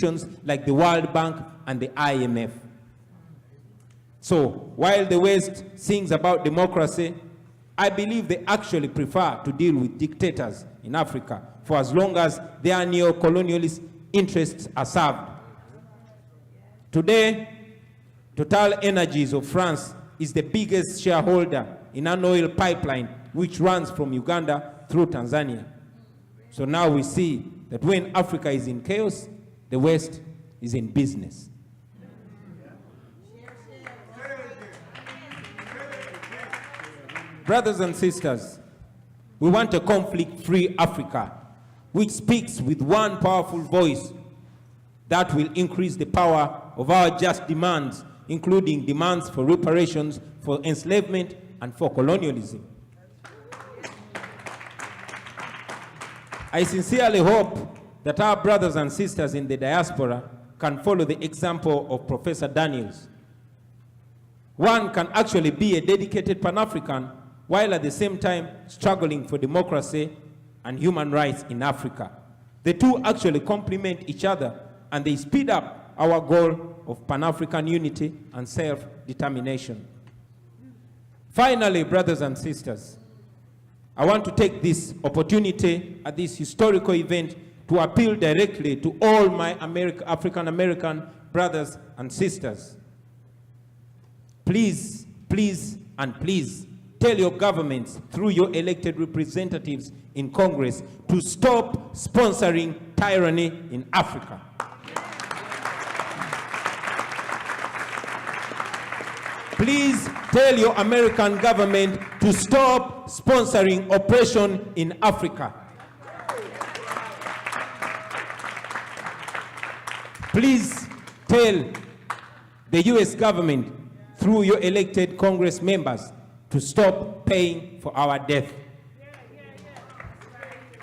institutions like the World Bank and the IMF. So while the West sings about democracy, I believe they actually prefer to deal with dictators in Africa for as long as their neo-colonialist interests are served. Today, Total Energies of France is the biggest shareholder in an oil pipeline which runs from Uganda through Tanzania. So now we see that when Africa is in chaos, the West is in business. Brothers and sisters, we want a conflict-free Africa which speaks with one powerful voice that will increase the power of our just demands, including demands for reparations, for enslavement, and for colonialism. I sincerely hope that our brothers and sisters in the diaspora can follow the example of Professor Daniels. One can actually be a dedicated Pan-African while at the same time struggling for democracy and human rights in Africa. The two actually complement each other, and they speed up our goal of Pan-African unity and self-determination. Finally, brothers and sisters, I want to take this opportunity at this historical event to appeal directly to all my African-American brothers and sisters. Please, please, and please, tell your governments through your elected representatives in Congress to stop sponsoring tyranny in Africa. Please tell your American government to stop sponsoring oppression in Africa. Please tell the US government through your elected Congress members to stop paying for our death.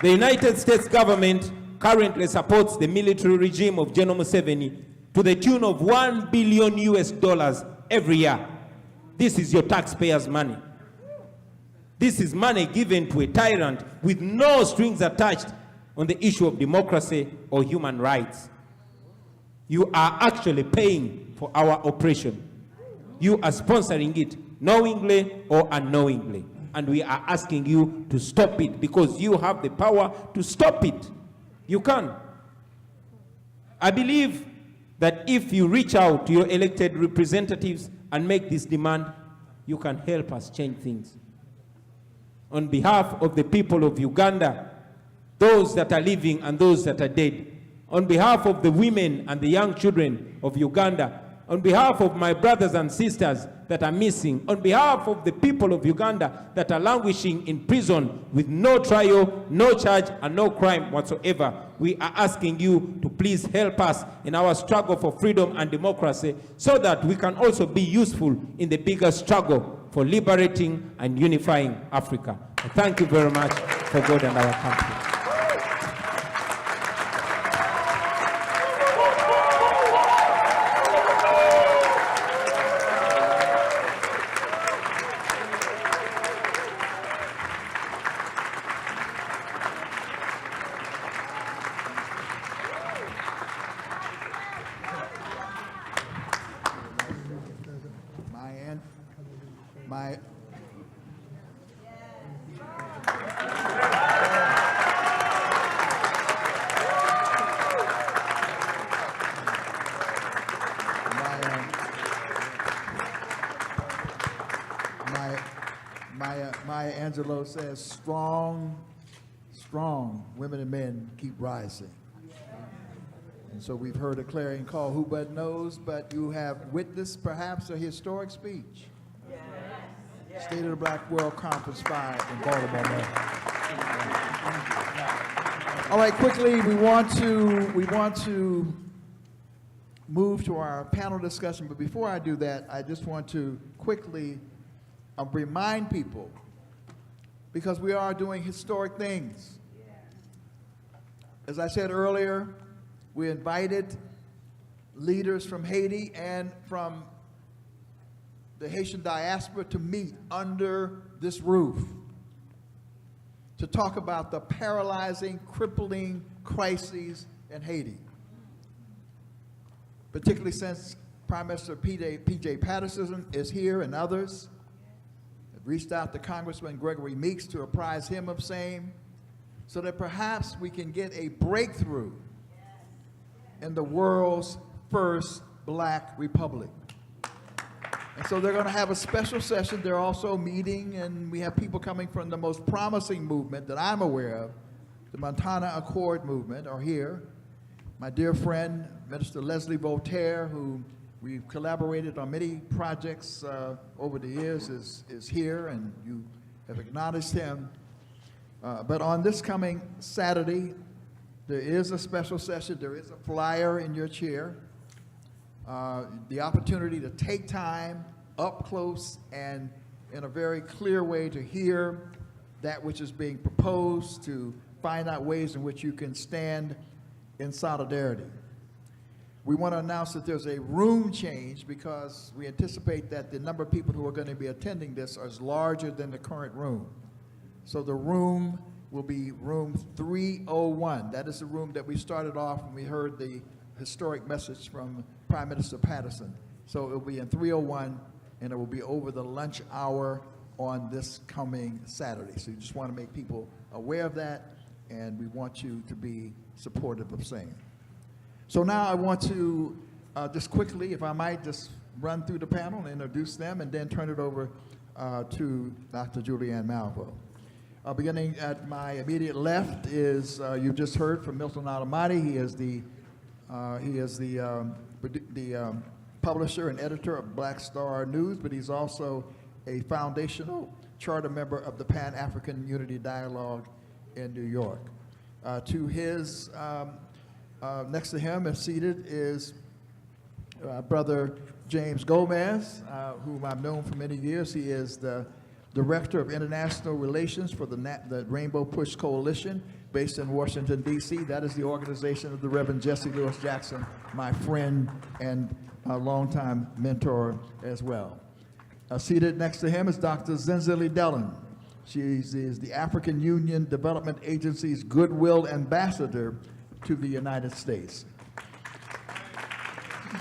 The United States government currently supports the military regime of General Museveni to the tune of $1 billion every year. This is your taxpayers' money. This is money given to a tyrant with no strings attached on the issue of democracy or human rights. You are actually paying for our oppression. You are sponsoring it knowingly or unknowingly. And we are asking you to stop it because you have the power to stop it. You can. I believe that if you reach out to your elected representatives and make this demand, you can help us change things. On behalf of the people of Uganda, those that are living and those that are dead, on behalf of the women and the young children of Uganda, on behalf of my brothers and sisters that are missing, on behalf of the people of Uganda that are languishing in prison with no trial, no charge, and no crime whatsoever, we are asking you to please help us in our struggle for freedom and democracy so that we can also be useful in the bigger struggle for liberating and unifying Africa. Thank you very much for God and our country. Maya Angelou says, strong women and men keep rising. And so we've heard a clarion call, who but knows, but you have witnessed perhaps a historic speech. Yes. State of the Black World Conference 5 in Baltimore, Maryland. All right, quickly, we want to move to our panel discussion, but before I do that, I just want to quickly remind people, because we are doing historic things. As I said earlier, we invited leaders from Haiti and from the Haitian diaspora to meet under this roof to talk about the paralyzing, crippling crises in Haiti. particularly since Prime Minister P.J. Patterson is here and others. I've reached out to Congressman Gregory Meeks to apprise him of same, so that perhaps we can get a breakthrough in the world's first black republic. And so they're going to have a special session. They're also meeting, and we have people coming from the most promising movement that I'm aware of, the Montana Accord movement, are here. My dear friend, Minister Leslie Voltaire, who we've collaborated on many projects over the years, is here, and you have acknowledged him. But on this coming Saturday, there is a special session. There is a flyer in your chair. The opportunity to take time up close and in a very clear way to hear that which is being proposed, to find out ways in which you can stand in solidarity. We want to announce that there's a room change because we anticipate that the number of people who are going to be attending this is larger than the current room. So the room will be room 301. That is the room that we started off when we heard the historic message from Prime Minister Patterson. So it will be in 301, and it will be over the lunch hour on this coming Saturday. So you just want to make people aware of that, and we want you to be supportive of same. So now I want to just quickly, if I might, just run through the panel and introduce them, and then turn it over to Dr. Julianne Malvo. Beginning at my immediate left is, you've just heard from Milton Alamaty. He is the publisher and editor of Black Star News, but he's also a foundational charter member of the Pan-African Unity Dialogue in New York. To his, next to him and seated is Brother James Gomez, whom I've known for many years. He is the Director of International Relations for the Rainbow Push Coalition, based in Washington, D.C. That is the organization of the Reverend Jesse Lewis Jackson, my friend and a longtime mentor as well. Seated next to him is Dr. Zenzile Dellen. She is the African Union Development Agency's Goodwill Ambassador to the United States.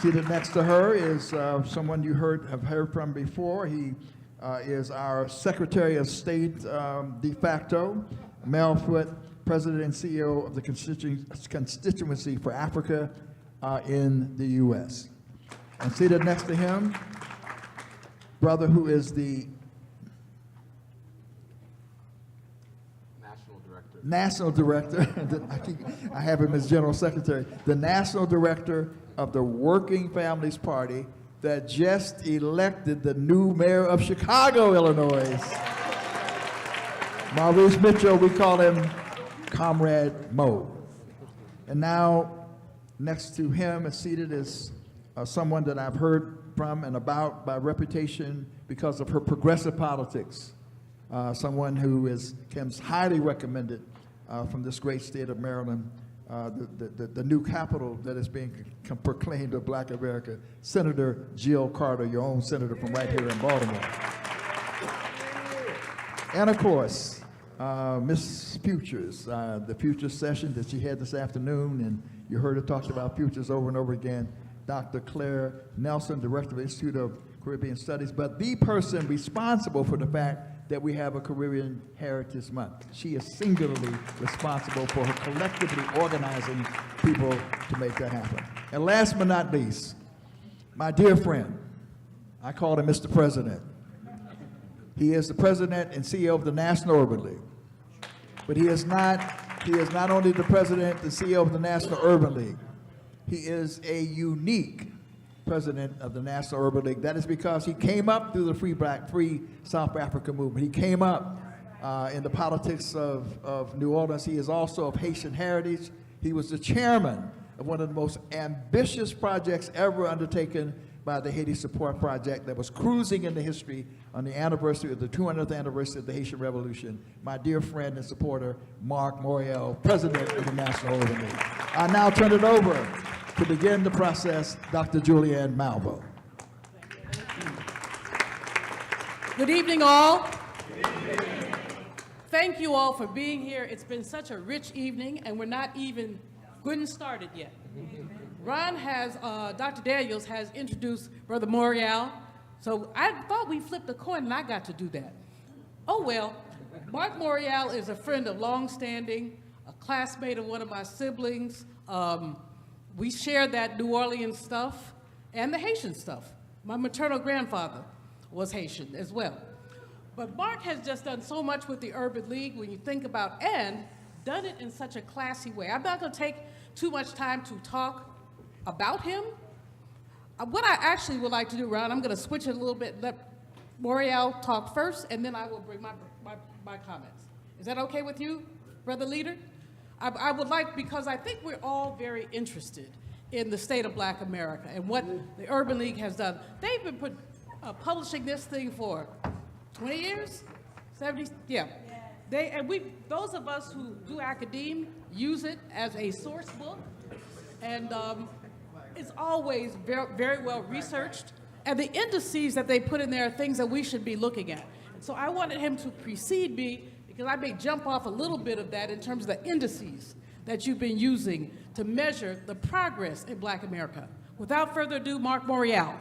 Seated next to her is someone you have heard from before. He is our Secretary of State de facto, Mel Foote, President and CEO of the Constituency for Africa in the U.S. And seated next to him, brother who is the National Director, I have him as General Secretary, the National Director of the Working Families Party that just elected the new mayor of Chicago, Illinois. Maurice Mitchell, we call him Comrade Mo. And now, next to him and seated is someone that I've heard from and about by reputation because of her progressive politics. Someone who comes highly recommended from this great state of Maryland, the new capital that is being proclaimed of Black America, Senator Jill Carter, your own senator from right here in Baltimore. And of course, Miss Futures, the Futures session that she had this afternoon, and you heard her talk about Futures over and over again, Dr. Claire Nelson, Director of the Institute of Caribbean Studies, but the person responsible for the fact that we have a Caribbean Heritage Month. She is singularly responsible for her collectively organizing people to make that happen. And last but not least, my dear friend, I call him Mr. President. He is the president and CEO of the National Urban League. But he is not only the president and CEO of the National Urban League, he is a unique president of the National Urban League. That is because he came up through the Free South Africa movement. He came up in the politics of New Orleans. He is also of Haitian heritage. He was the chairman of one of the most ambitious projects ever undertaken by the Haiti Support Project that was cruising into history on the anniversary of the 200th anniversary of the Haitian Revolution. My dear friend and supporter, Mark Morial, president of the National Urban League. I now turn it over to begin the process, Dr. Julianne Malvo. Good evening, all. Thank you all for being here. It's been such a rich evening, and we're not even good and started yet. Ron has, Dr. Daniels has introduced Brother Morial, so I thought we flipped a coin and I got to do that. Oh well, Mark Morial is a friend of long-standing, a classmate of one of my siblings. We share that New Orleans stuff and the Haitian stuff. My maternal grandfather was Haitian as well. But Mark has just done so much with the Urban League when you think about, and done it in such a classy way. I'm not gonna take too much time to talk about him. What I actually would like to do, Ron, I'm gonna switch it a little bit, let Morial talk first, and then I will bring my comments. Is that okay with you, Brother Leader? I would like, because I think we're all very interested in the state of Black America and what the Urban League has done. They've been publishing this thing for 20 years? 70? Yeah. Those of us who do academia use it as a source book, and it's always very, very well researched. And the indices that they put in there are things that we should be looking at. So I wanted him to precede me because I may jump off a little bit of that in terms of the indices that you've been using to measure the progress in Black America. Without further ado, Mark Morial.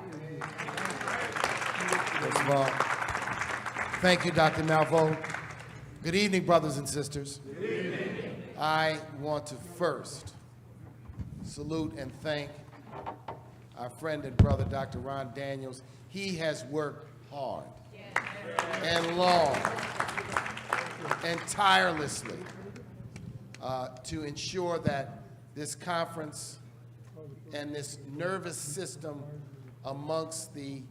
First of all, thank you, Dr. Malvo. Good evening, brothers and sisters. Good evening. I want to first salute and thank our friend and brother, Dr. Ron Daniels. He has worked hard and long and tirelessly to ensure that this conference and this nervous system amongst the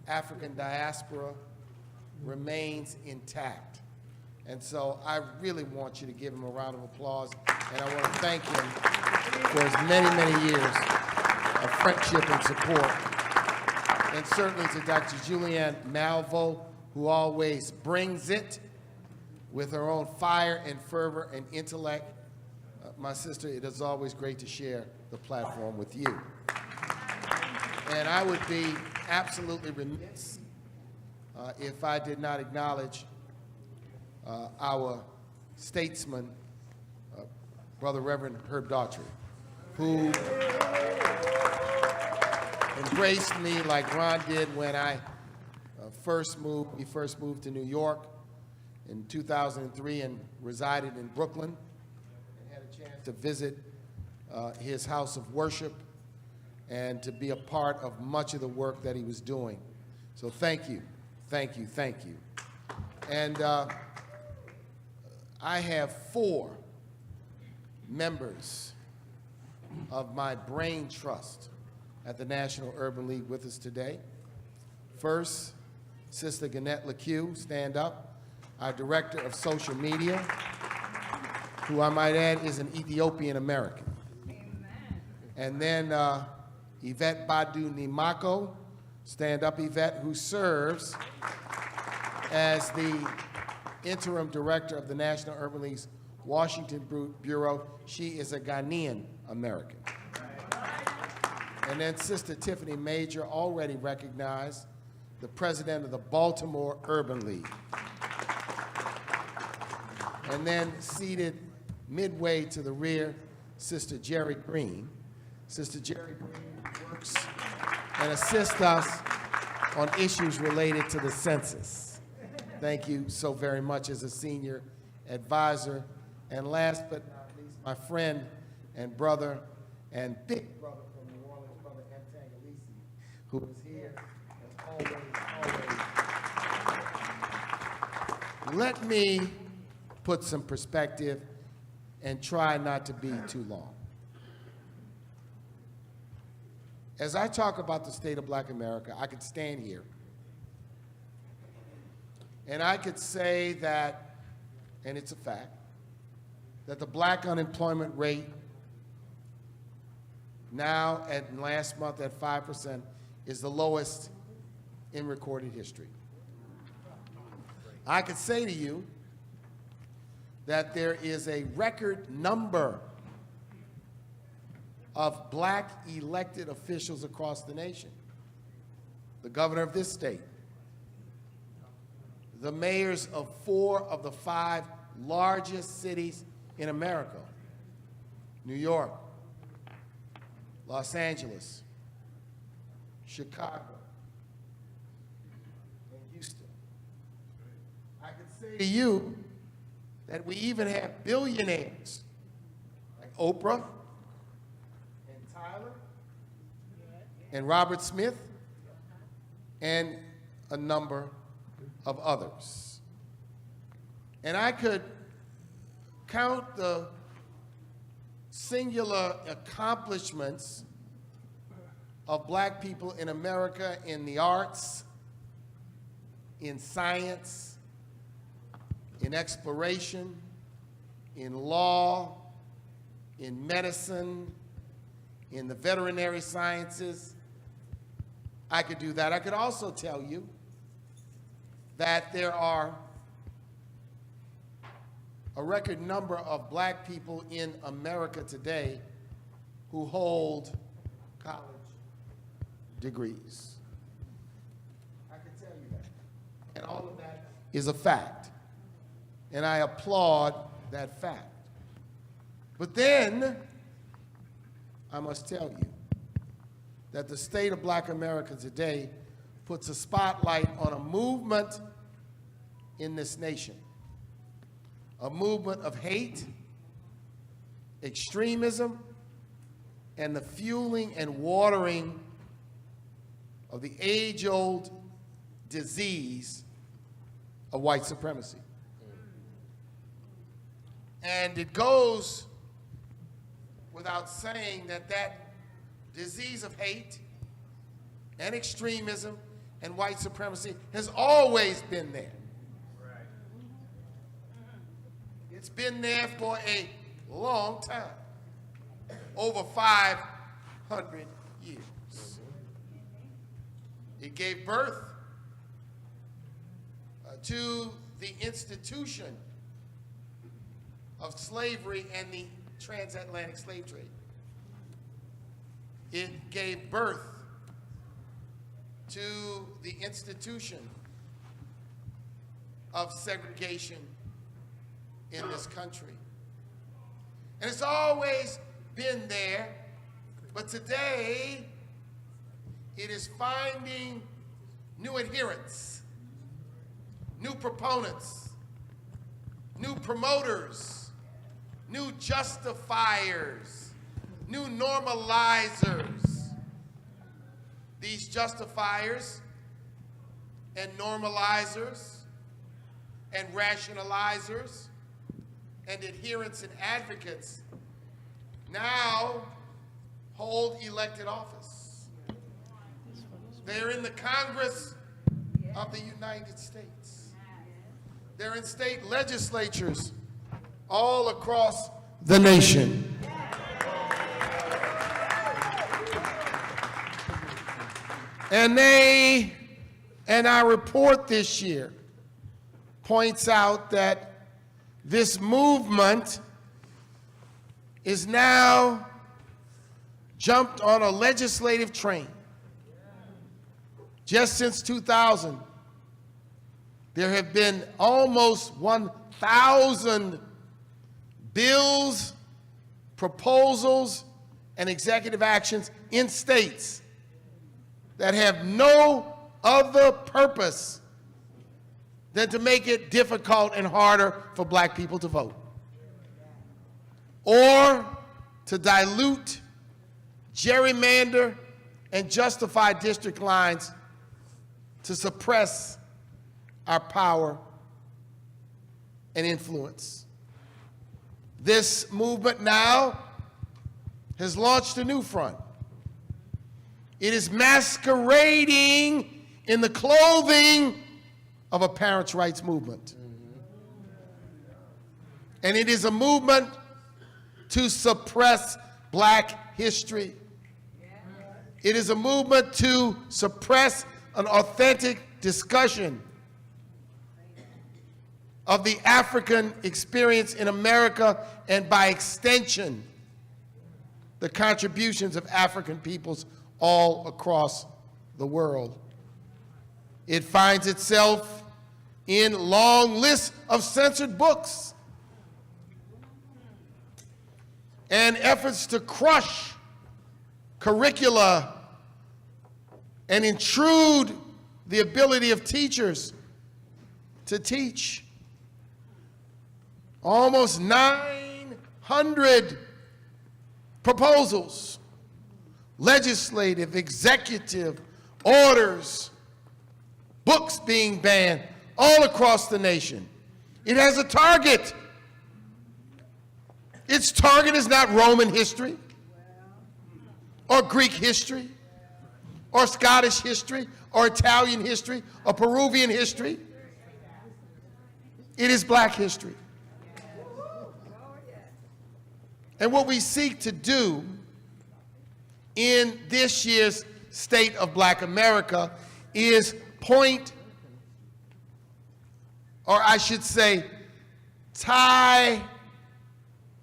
African diaspora remains intact. And so I really want you to give him a round of applause, and I want to thank him for his many, many years of friendship and support. And certainly to Dr. Julianne Malvo, who always brings it with her own fire and fervor and intellect. My sister, it is always great to share the platform with you. And I would be absolutely remiss if I did not acknowledge our statesman, Brother Reverend Herb Daughtry, who embraced me like Ron did when I we first moved to New York in 2003 and resided in Brooklyn, and had a chance to visit his house of worship and to be a part of much of the work that he was doing. So thank you, thank you, thank you. And I have 4 members of my brain trust at the National Urban League with us today. First, Sister Nat'l, stand up, our Director of Social Media, who I might add is an Ethiopian American. Amen. And then Yvette Badu Nimako, stand up Yvette, who serves as the Interim Director of the National Urban League's Washington Bureau. She is a Ghanaian American. And then Sister Tiffany Major, already recognized, the President of the Baltimore Urban League. And then seated midway to the rear, Sister Jerry Green. Sister Jerry Green works and assists us on issues related to the census. Thank you so very much as a senior advisor. And last but not least, my friend and brother and big brother from New Orleans, Brother Int'l, who is here as always. Let me put some perspective and try not to be too long. As I talk about the state of Black America, I could stand here and I could say that, and it's a fact, that the Black unemployment rate now at last month at 5% is the lowest in recorded history. I could say to you that there is a record number of Black elected officials across the nation. The governor of this state, the mayors of 4 of the 5 largest cities in America, New York, Los Angeles, Chicago, and Houston. I could say to you that we even have billionaires like Oprah and Tyler and Robert Smith and a number of others. And I could count the singular accomplishments of black people in America in the arts, in science, in exploration, in law, in medicine, in the veterinary sciences. I could do that. I could also tell you that there are a record number of black people in America today who hold college degrees. I can tell you that. And all of that is a fact. And I applaud that fact. But then, I must tell you that the state of black America today puts a spotlight on a movement in this nation. A movement of hate, extremism, and the fueling and watering of the age-old disease of white supremacy. And it goes without saying that that disease of hate and extremism and white supremacy has always been there. It's been there for a long time, over 500 years. It gave birth to the institution of slavery and the transatlantic slave trade. It gave birth to the institution of segregation in this country. And it's always been there, but today it is finding new adherents, new proponents, new promoters, new justifiers, new normalizers. These justifiers and normalizers and rationalizers and adherents and advocates now hold elected office. They're in the Congress of the United States. They're in state legislatures all across the nation. And our report this year points out that this movement is now jumped on a legislative train. Just since 2000, there have been almost 1,000 bills, proposals, and executive actions in states that have no other purpose than to make it difficult and harder for black people to vote, or to dilute, gerrymander, and justify district lines to suppress our power and influence. This movement now has launched a new front. It is masquerading in the clothing of a parents' rights movement. And it is a movement to suppress black history. It is a movement to suppress an authentic discussion of the African experience in America, and by extension, the contributions of African peoples all across the world. It finds itself in long lists of censored books and efforts to crush curricula and intrude the ability of teachers to teach. Almost 900 proposals, legislative, executive orders, books being banned all across the nation. It has a target. Its target is not Roman history or Greek history or Scottish history or Italian history or Peruvian history. It is black history. And what we seek to do in this year's State of Black America is point, or I should say, tie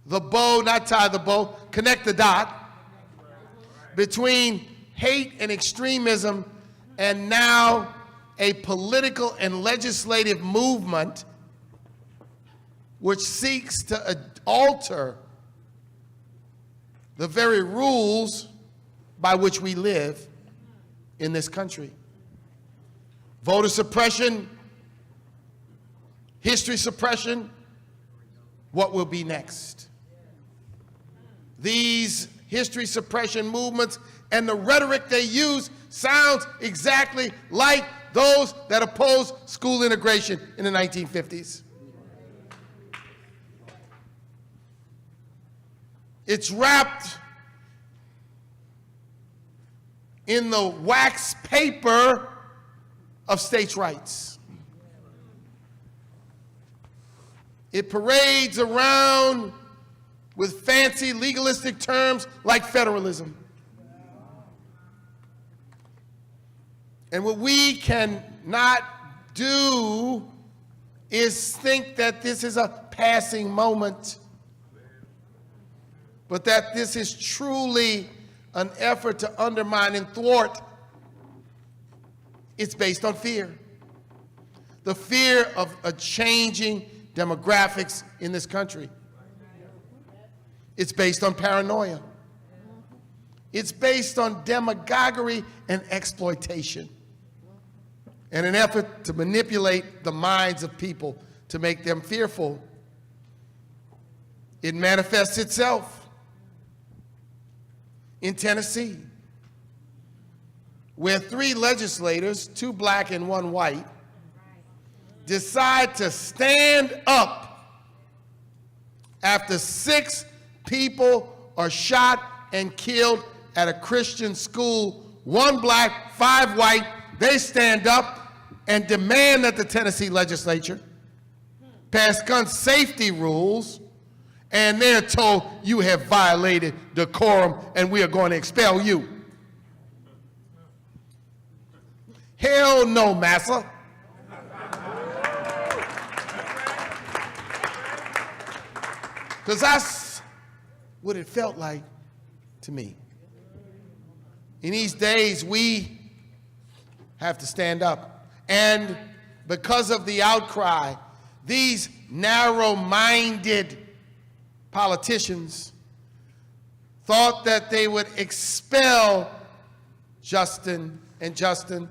the bow, not tie the bow, connect the dot between hate and extremism and now a political and legislative movement which seeks to alter the very rules by which we live in this country. Voter suppression, history suppression, what will be next? These history suppression movements and the rhetoric they use sounds exactly like those that opposed school integration in the 1950s. It's wrapped in the wax paper of states' rights. It parades around with fancy legalistic terms like federalism. And what we cannot do is think that this is a passing moment, but that this is truly an effort to undermine and thwart. It's based on fear. The fear of a changing demographics in this country. It's based on paranoia. It's based on demagoguery and exploitation, and an effort to manipulate the minds of people to make them fearful. It manifests itself in Tennessee, where 3 legislators, 2 black and 1 white, decide to stand up after 6 people are shot and killed at a Christian school, 1 black, 5 white. They stand up and demand that the Tennessee legislature pass gun safety rules, and they're told, you have violated decorum and we are going to expel you. Hell no, massa. Because that's what it felt like to me. In these days, we have to stand up. And because of the outcry, these narrow-minded politicians thought that they would expel Justin and Justin,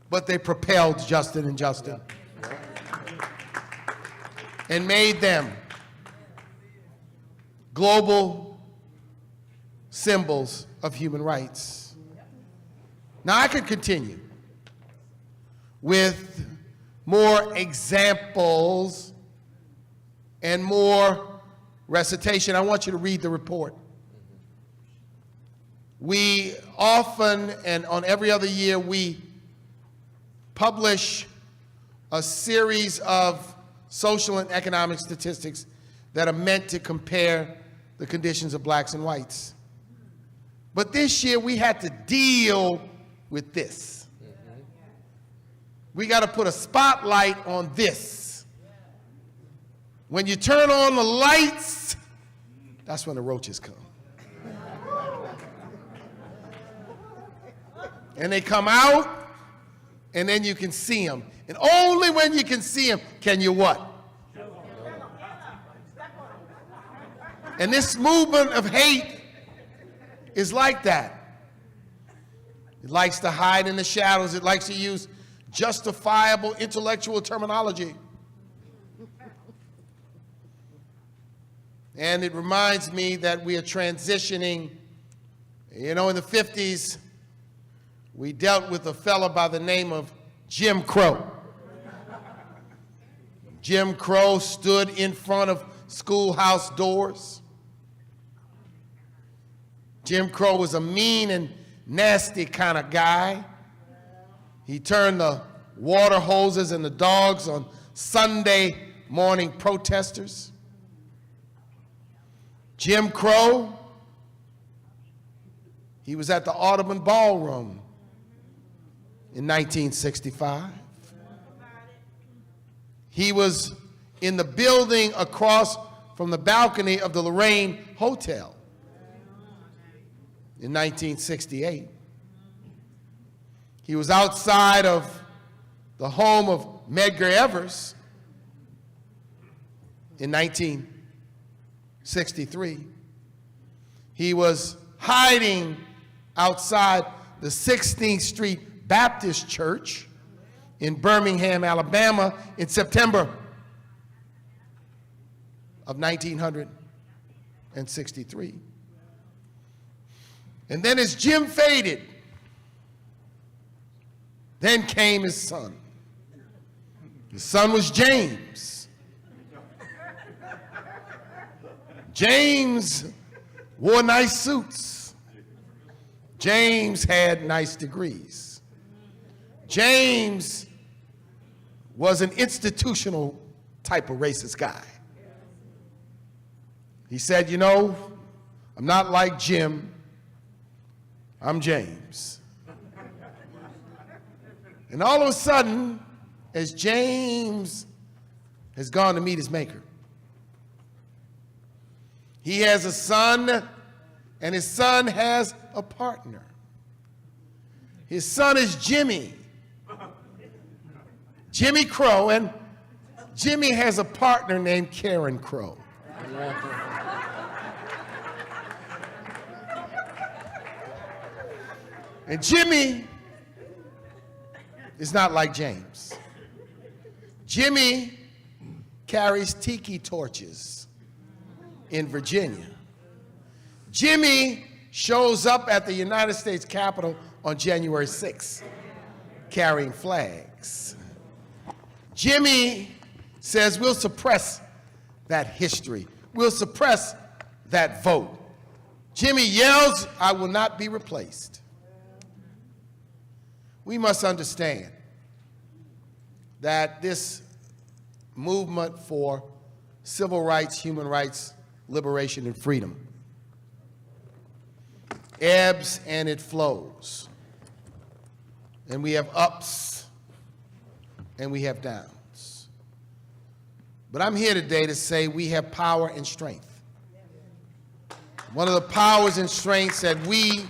but they propelled Justin and Justin and made them global symbols of human rights. Now, I could continue with more examples and more recitation. I want you to read the report. We often, and on every other year, we publish a series of social and economic statistics that are meant to compare the conditions of blacks and whites. But this year, we had to deal with this. We got to put a spotlight on this. When you turn on the lights, that's when the roaches come. And they come out, and then you can see them. And only when you can see them can you what? And this movement of hate is like that. It likes to hide in the shadows. It likes to use justifiable intellectual terminology. And it reminds me that we are transitioning. You know, in the 50s, we dealt with a fellow by the name of Jim Crow. Jim Crow stood in front of schoolhouse doors. Jim Crow was a mean and nasty kind of guy. He turned the water hoses and the dogs on Sunday morning protesters. Jim Crow, he was at the Audubon Ballroom in 1965. He was in the building across from the balcony of the Lorraine Hotel in 1968. He was outside of the home of Medgar Evers in 1963. He was hiding outside the 16th Street Baptist Church in Birmingham, Alabama in September of 1963. And then as Jim faded, then came his son. His son was James. James wore nice suits. James had nice degrees. James was an institutional type of racist guy. He said, you know, I'm not like Jim, I'm James. And all of a sudden, as James has gone to meet his maker, he has a son, and his son has a partner. His son is Jimmy. Jimmy Crow, and Jimmy has a partner named Karen Crow. And Jimmy is not like James. Jimmy carries tiki torches in Virginia. Jimmy shows up at the United States Capitol on January 6th carrying flags. Jimmy says, we'll suppress that history. We'll suppress that vote. Jimmy yells, I will not be replaced. We must understand that this movement for civil rights, human rights, liberation, and freedom ebbs and it flows. And we have ups and we have downs. But I'm here today to say we have power and strength. One of the powers and strengths that we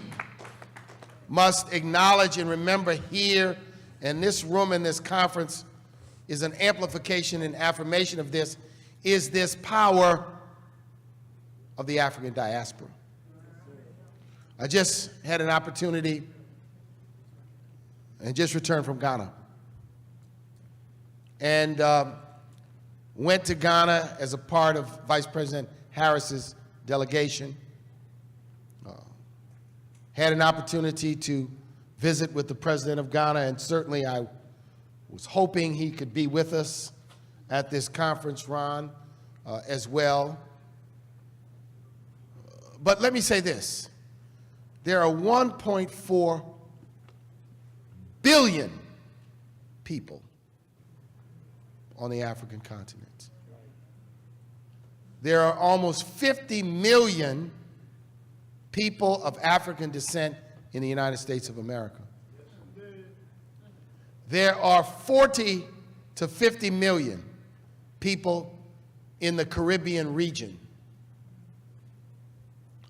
must acknowledge and remember here in this room, in this conference, is an amplification and affirmation of this, is this power of the African diaspora. I just had an opportunity and just returned from Ghana. And went to Ghana as a part of Vice President Harris's delegation. Had an opportunity to visit with the President of Ghana, and certainly I was hoping he could be with us at this conference, Ron, as well. But let me say this. There are 1.4 billion people on the African continent. There are almost 50 million people of African descent in the United States of America. There are 40 to 50 million people in the Caribbean region,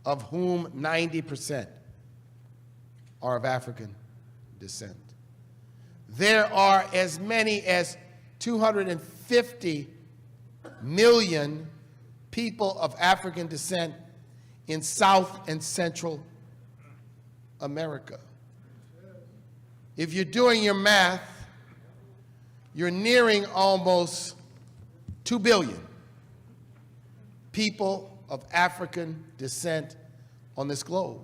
of whom 90% are of African descent. There are as many as 250 million people of African descent in South and Central America. If you're doing your math, you're nearing almost 2 billion people of African descent on this globe.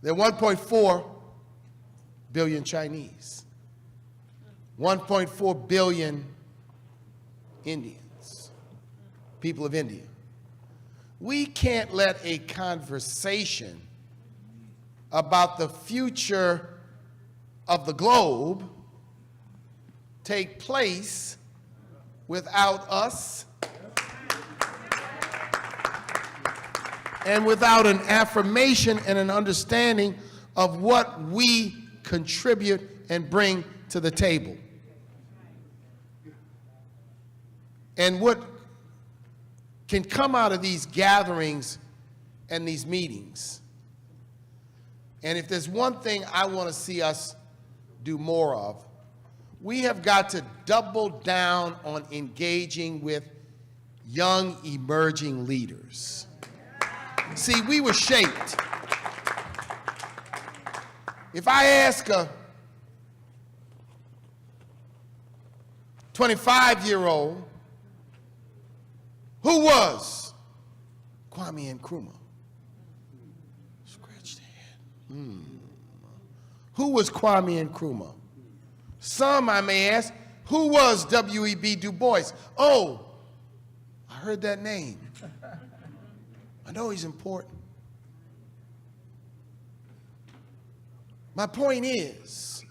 There are 1.4 billion Chinese, 1.4 billion Indians, people of India. We can't let a conversation about the future of the globe take place without us and without an affirmation and an understanding of what we contribute and bring to the table. And what can come out of these gatherings and these meetings. And if there's one thing I want to see us do more of, we have got to double down on engaging with young emerging leaders. See, we were shaped. If I ask a 25-year-old, who was Kwame Nkrumah? Scratch their head. Who was Kwame Nkrumah? Some, I may ask, who was W.E.B. Du Bois? Oh, I heard that name. I know he's important. My point is,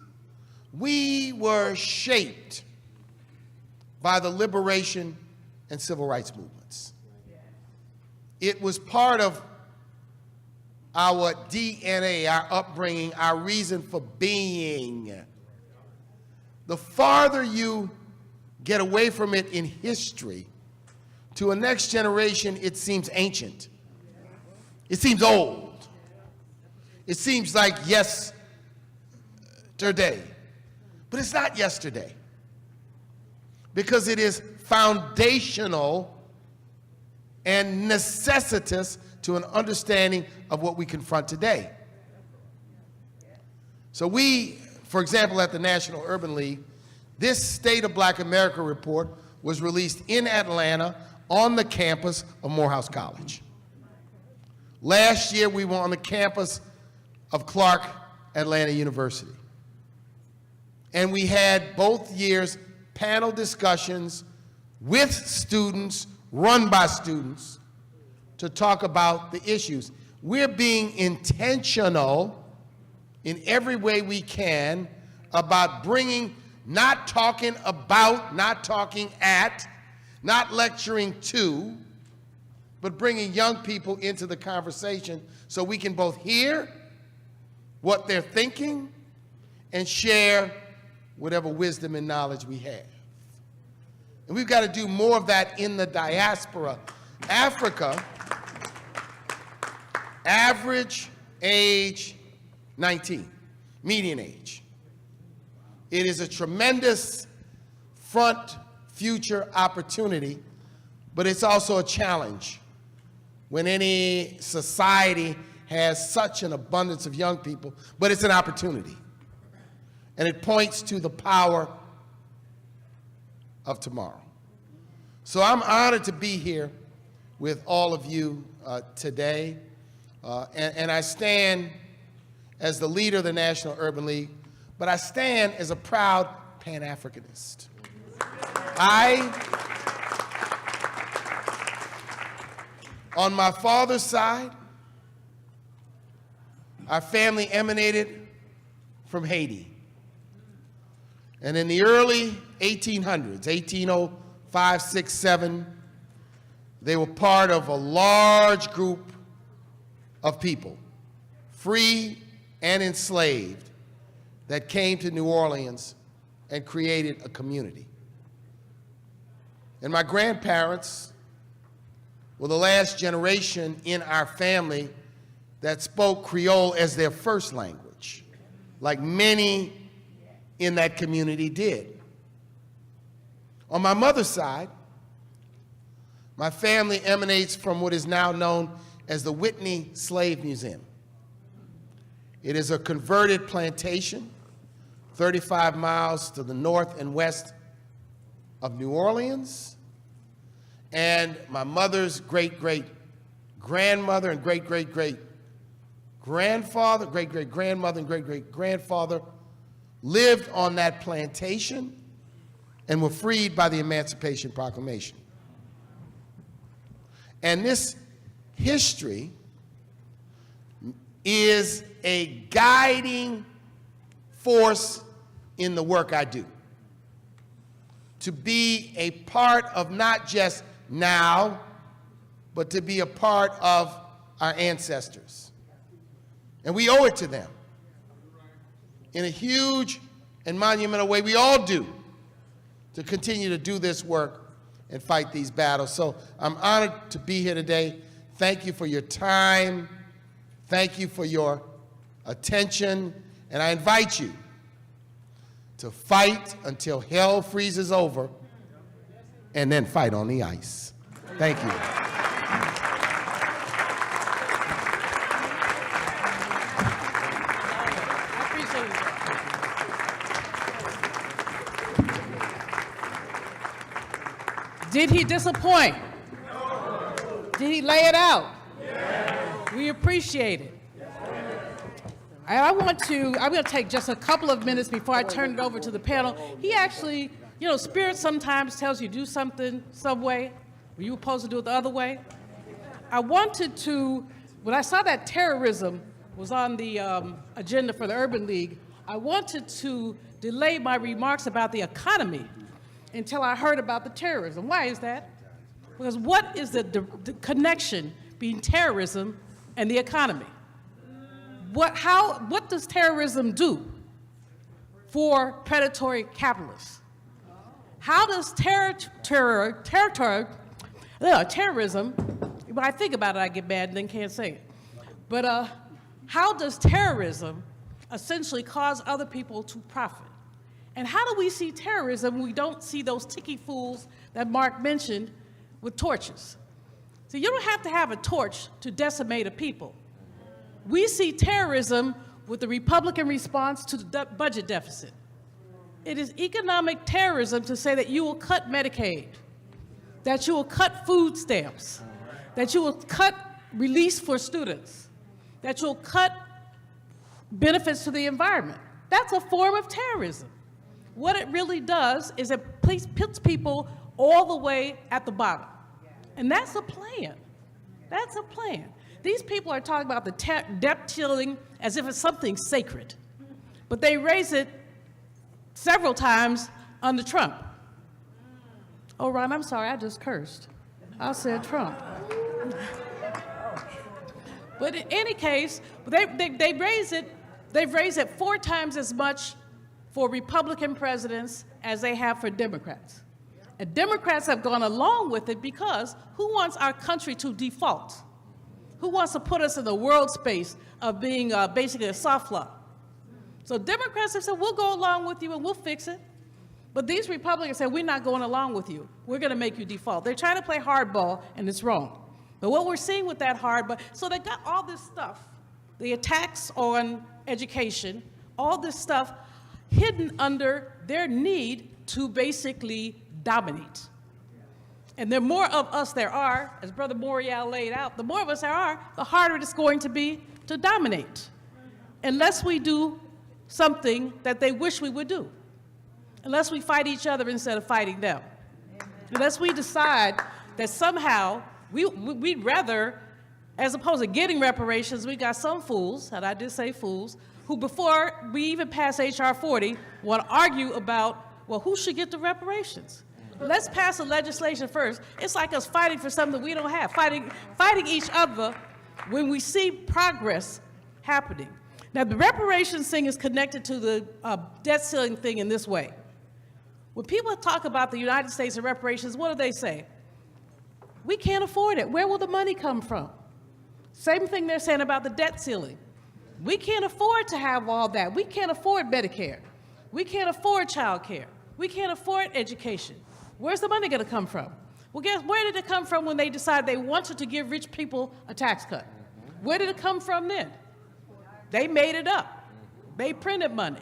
we were shaped by the liberation and civil rights movements. It was part of our DNA, our upbringing, our reason for being. The farther you get away from it in history, to a next generation, it seems ancient. It seems old. It seems like yesterday. But it's not yesterday, because it is foundational and necessitous to an understanding of what we confront today. So we, for example, at the National Urban League, this State of Black America report was released in Atlanta on the campus of Morehouse College. Last year, we were on the campus of Clark Atlanta University. And we had both years panel discussions with students, run by students, to talk about the issues. We're being intentional in every way we can about bringing, not talking about, not talking at, not lecturing to, but bringing young people into the conversation so we can both hear what they're thinking and share whatever wisdom and knowledge we have. And we've got to do more of that in the diaspora. Africa, average age 19, median age. It is a tremendous front future opportunity, but it's also a challenge when any society has such an abundance of young people, but it's an opportunity. And it points to the power of tomorrow. So I'm honored to be here with all of you today. And I stand as the leader of the National Urban League, but I stand as a proud Pan-Africanist. On my father's side, our family emanated from Haiti. And in the early 1800s, 1805, 6, 7, they were part of a large group of people, free and enslaved, that came to New Orleans and created a community. And my grandparents were the last generation in our family that spoke Creole as their first language, like many in that community did. On my mother's side, my family emanates from what is now known as the Whitney Slave Museum. It is a converted plantation 35 miles to the north and west of New Orleans. And my mother's great-great-grandmother and great-great-great-grandfather, great-great-grandmother and great-great-grandfather lived on that plantation and were freed by the Emancipation Proclamation. And this history is a guiding force in the work I do. To be a part of not just now, but to be a part of our ancestors. And we owe it to them. In a huge and monumental way, we all do, to continue to do this work and fight these battles. So I'm honored to be here today. Thank you for your time. Thank you for your attention. And I invite you to fight until hell freezes over and then fight on the ice. Thank you. Did he disappoint? No. Did he lay it out? Yes. We appreciate it. Yes. And I'm going to take just a couple of minutes before I turn it over to the panel. He actually, Spirit sometimes tells you do something some way, when you were supposed to do it the other way. I wanted to, when I saw that terrorism was on the agenda for the Urban League, I wanted to delay my remarks about the economy until I heard about the terrorism. Why is that? Because what is the connection between terrorism and the economy? What does terrorism do for predatory capitalists? How does terrorism, when I think about it, I get mad and then can't say it. But how does terrorism essentially cause other people to profit? And how do we see terrorism when we don't see those ticky fools that Mark mentioned with torches? So you don't have to have a torch to decimate a people. We see terrorism with the Republican response to the budget deficit. It is economic terrorism to say that you will cut Medicaid, that you will cut food stamps, that you will cut release for students, that you'll cut benefits to the environment. That's a form of terrorism. What it really does is it puts people all the way at the bottom. And that's a plan. That's a plan. These people are talking about the debt ceiling as if it's something sacred. But they raise it several times under Trump. Oh, Ron, I'm sorry, I just cursed. I said Trump. But in any case, they raise it. They've raised it 4 times as much for Republican presidents as they have for Democrats. And Democrats have gone along with it because who wants our country to default? Who wants to put us in the world space of being basically a soft law? So Democrats have said, we'll go along with you and we'll fix it. But these Republicans said, we're not going along with you. We're going to make you default. They're trying to play hardball, and it's wrong. But what we're seeing with that hardball, so they got all this stuff, the attacks on education, all this stuff hidden under their need to basically dominate. And the more of us there are, as Brother Morial laid out, the more of us there are, the harder it's going to be to dominate. Unless we do something that they wish we would do. Unless we fight each other instead of fighting them. Unless we decide that somehow we'd rather, as opposed to getting reparations, we got some fools, and I did say fools, who before we even pass H.R. 40 want to argue about, well, who should get the reparations? Let's pass the legislation first. It's like us fighting for something we don't have, fighting each other when we see progress happening. Now, the reparations thing is connected to the debt ceiling thing in this way. When people talk about the United States and reparations, what do they say? We can't afford it. Where will the money come from? Same thing they're saying about the debt ceiling. We can't afford to have all that. We can't afford Medicare. We can't afford child care. We can't afford education. Where's the money going to come from? Well, guess where did it come from when they decided they wanted to give rich people a tax cut? Where did it come from then? They made it up. They printed money.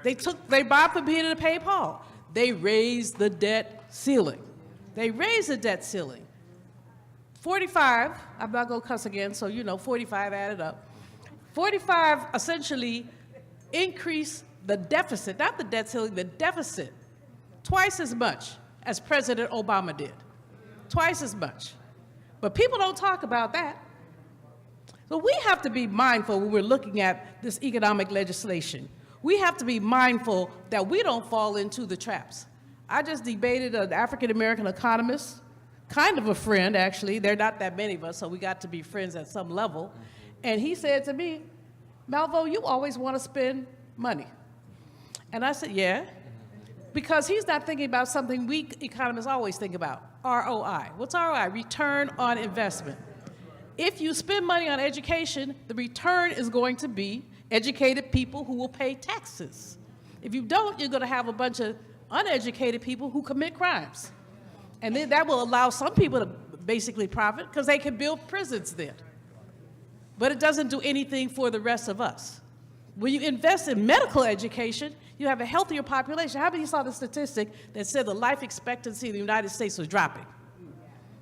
They bought from Peter to pay Paul. They raised the debt ceiling. They raised the debt ceiling. 45, I'm not gonna cuss again, so 45 added up. 45 essentially increased the deficit, not the debt ceiling, the deficit, twice as much as President Obama did. Twice as much. But people don't talk about that. So we have to be mindful when we're looking at this economic legislation. We have to be mindful that we don't fall into the traps. I just debated an African-American economist, kind of a friend, actually. There are not that many of us, so we got to be friends at some level. And he said to me, Malvo, you always want to spend money. And I said, yeah, because he's not thinking about something we economists always think about, ROI. What's ROI? Return on investment. If you spend money on education, the return is going to be educated people who will pay taxes. If you don't, you're going to have a bunch of uneducated people who commit crimes. And then that will allow some people to basically profit because they can build prisons then. But it doesn't do anything for the rest of us. When you invest in medical education, you have a healthier population. How many saw the statistic that said the life expectancy in the United States was dropping?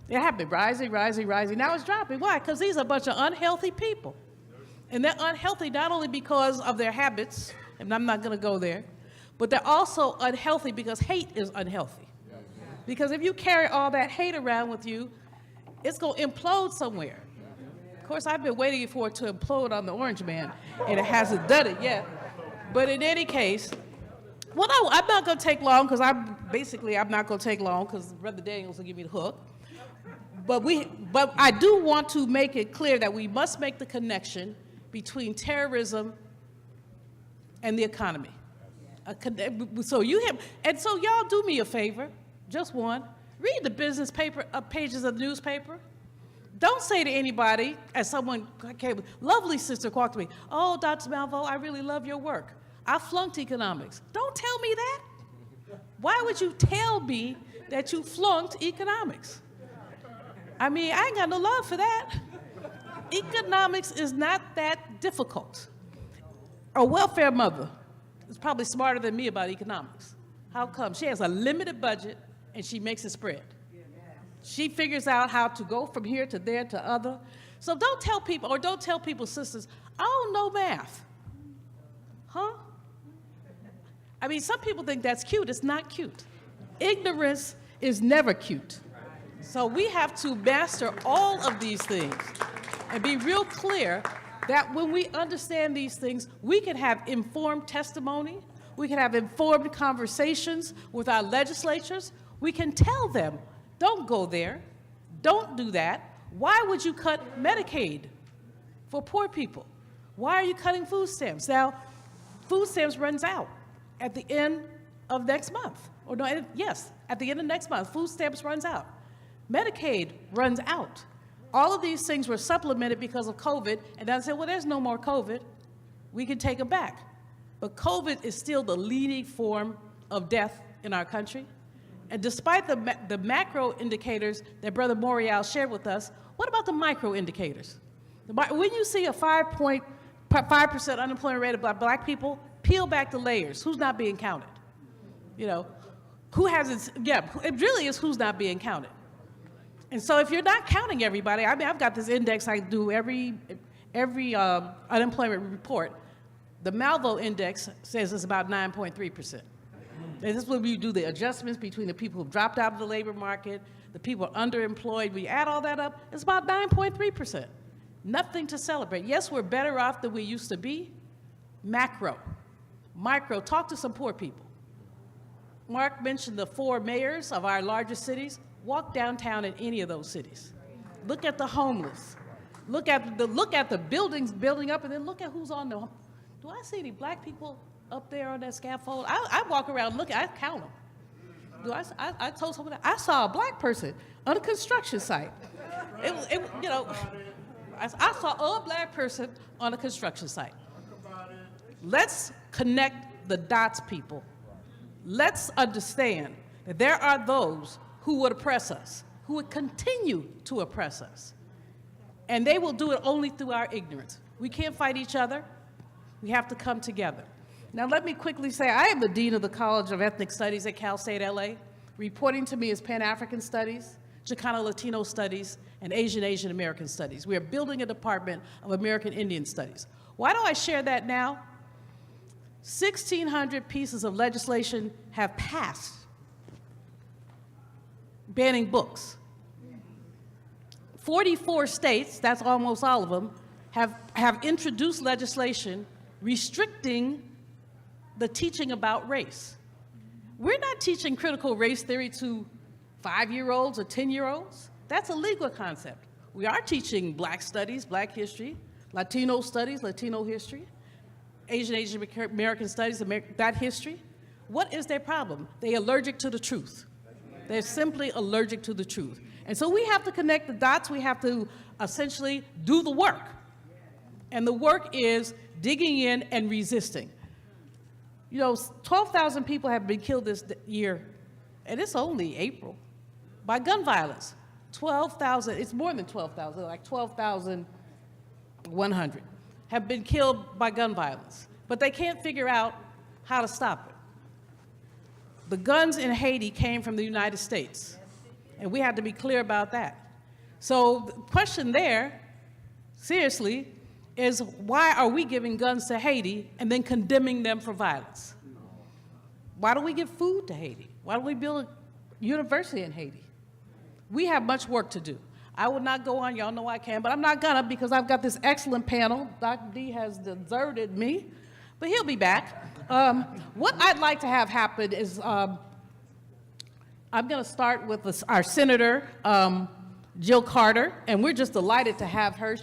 It had been rising, rising, rising. Now it's dropping. Why? Because these are a bunch of unhealthy people. And they're unhealthy not only because of their habits, and I'm not going to go there, but they're also unhealthy because hate is unhealthy. Because if you carry all that hate around with you, it's going to implode somewhere. Of course, I've been waiting for it to implode on the Orange Man, and it hasn't done it yet. But in any case, well, no, I'm not going to take long, because I'm not going to take long, because Brother Daniels will give me the hook. But I do want to make it clear that we must make the connection between terrorism and the economy. So y'all do me a favor, just one. Read the business paper pages of the newspaper. Don't say to anybody, as someone came, lovely sister walked to me, oh, Dr. Malvo, I really love your work. I flunked economics. Don't tell me that. Why would you tell me that you flunked economics? I mean, I ain't got no love for that. Economics is not that difficult. A welfare mother is probably smarter than me about economics. How come? She has a limited budget and she makes it spread. She figures out how to go from here to there to other. So don't tell people, sisters, I don't know math. Huh? I mean, some people think that's cute. It's not cute. Ignorance is never cute. So we have to master all of these things and be real clear that when we understand these things, we can have informed testimony, we can have informed conversations with our legislatures, we can tell them, don't go there, don't do that. Why would you cut Medicaid for poor people? Why are you cutting food stamps? Now, food stamps runs out at the end of next month. Or no, yes, at the end of next month, food stamps runs out. Medicaid runs out. All of these things were supplemented because of COVID, and then I said, well, there's no more COVID. We can take them back. But COVID is still the leading form of death in our country. And despite the macro indicators that Brother Morial shared with us, what about the micro indicators? When you see a 5% unemployment rate of black people, peel back the layers. Who's not being counted? Who hasn't, it really is who's not being counted. And so if you're not counting everybody, I mean, I've got this index I do every unemployment report. The Malvo index says it's about 9.3%. And this is when we do the adjustments between the people who dropped out of the labor market, the people underemployed. We add all that up, it's about 9.3%. Nothing to celebrate. Yes, we're better off than we used to be. Macro. Micro, talk to some poor people. Mark mentioned the 4 mayors of our largest cities. Walk downtown in any of those cities. Look at the homeless. Look at the buildings building up, and then look at who's on the. Do I see any black people up there on that scaffold? I walk around looking. I count them. I told someone I saw a black person on a construction site. I saw a black person on a construction site. Let's connect the dots, people. Let's understand that there are those who would oppress us, who would continue to oppress us. And they will do it only through our ignorance. We can't fight each other. We have to come together. Now, let me quickly say, I am the Dean of the College of Ethnic Studies at Cal State LA. Reporting to me is Pan-African Studies, Chicano Latino Studies, and Asian American Studies. We are building a department of American Indian Studies. Why do I share that now? 1,600 pieces of legislation have passed banning books. 44 states, that's almost all of them, have introduced legislation restricting the teaching about race. We're not teaching critical race theory to 5-year-olds or 10-year-olds. That's a legal concept. We are teaching Black studies, Black history, Latino studies, Latino history, Asian American studies, that history. What is their problem? They're allergic to the truth. They're simply allergic to the truth. And so we have to connect the dots. We have to essentially do the work. And the work is digging in and resisting. You know, 12,000 people have been killed this year, and it's only April, by gun violence. 12,000, it's more than 12,000, like 12,100 have been killed by gun violence. But they can't figure out how to stop it. The guns in Haiti came from the United States, and we had to be clear about that. So the question there, seriously, is why are we giving guns to Haiti and then condemning them for violence? Why don't we give food to Haiti? Why don't we build a university in Haiti? We have much work to do. I will not go on, y'all know I can, but I'm not gonna because I've got this excellent panel. Dr. D has deserted me, but he'll be back. What I'd like to have happen is, I'm gonna start with our Senator, Jill Carter, and we're just delighted to have her.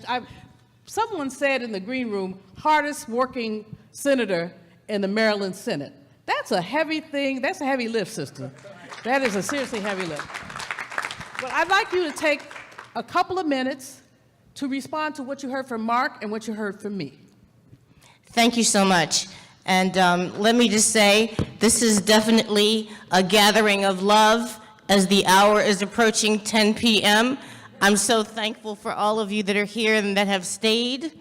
Someone said in the green room, hardest working senator in the Maryland Senate. That's a heavy thing, that's a heavy lift, sister. That is a seriously heavy lift. But I'd like you to take a couple of minutes to respond to what you heard from Mark and what you heard from me. Thank you so much. And let me just say, this is definitely a gathering of love as the hour is approaching 10 p.m. I'm so thankful for all of you that are here and that have stayed.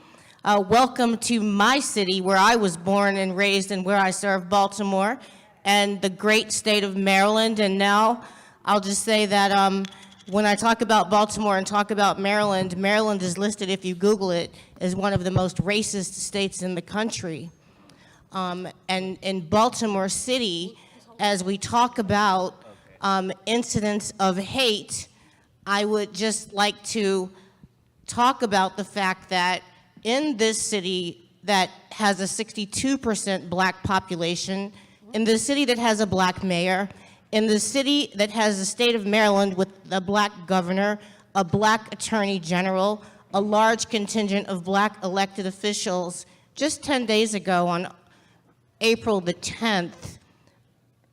Welcome to my city where I was born and raised and where I serve, Baltimore, and the great state of Maryland. And now I'll just say that when I talk about Baltimore and talk about Maryland, Maryland is listed, if you Google it, as one of the most racist states in the country. And in Baltimore City, as we talk about incidents of hate, I would just like to talk about the fact that in this city that has a 62% Black population, in the city that has a Black mayor, in the city that has the state of Maryland with a Black governor, a Black attorney general, a large contingent of Black elected officials, just 10 days ago on April the 10th,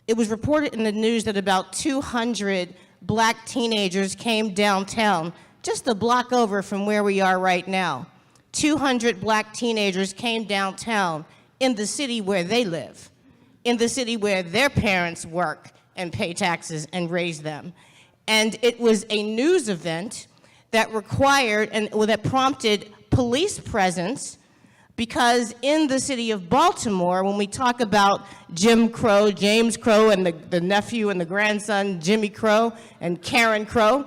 it was reported in the news that about 200 Black teenagers came downtown, just a block over from where we are right now. 200 Black teenagers came downtown in the city where they live, in the city where their parents work and pay taxes and raise them. And it was a news event that required and that prompted police presence, because in the city of Baltimore, when we talk about Jim Crow, James Crow, and the nephew and the grandson, Jimmy Crow and Karen Crow,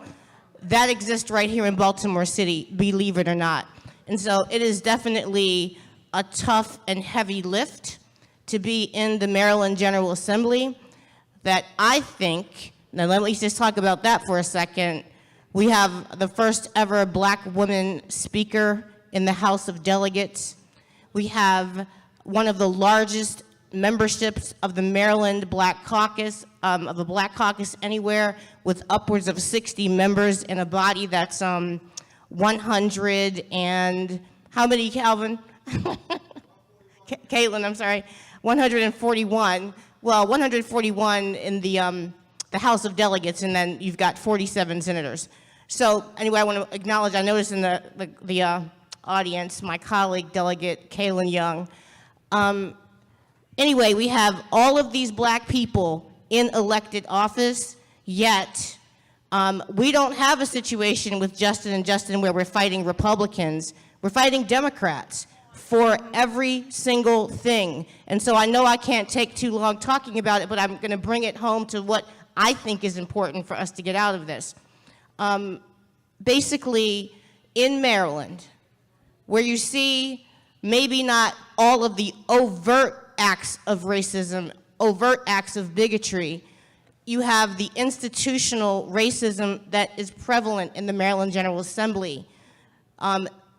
that exists right here in Baltimore City, believe it or not. And so it is definitely a tough and heavy lift to be in the Maryland General Assembly that I think, now let me just talk about that for a second. We have the first ever Black woman speaker in the House of Delegates. We have one of the largest memberships of the Maryland Black Caucus, of the Black Caucus anywhere, with upwards of 60 members in a body that's 100 and, how many, Calvin? Caitlin, I'm sorry, 141. Well, 141 in the House of Delegates, and then you've got 47 senators. So anyway, I want to acknowledge, I noticed in the audience, my colleague, Delegate Kaylin Young. Anyway, we have all of these Black people in elected office, yet we don't have a situation with Justin and Justin where we're fighting Republicans. We're fighting Democrats for every single thing. And so I know I can't take too long talking about it, but I'm going to bring it home to what I think is important for us to get out of this. Basically, in Maryland, where you see maybe not all of the overt acts of racism, overt acts of bigotry, you have the institutional racism that is prevalent in the Maryland General Assembly.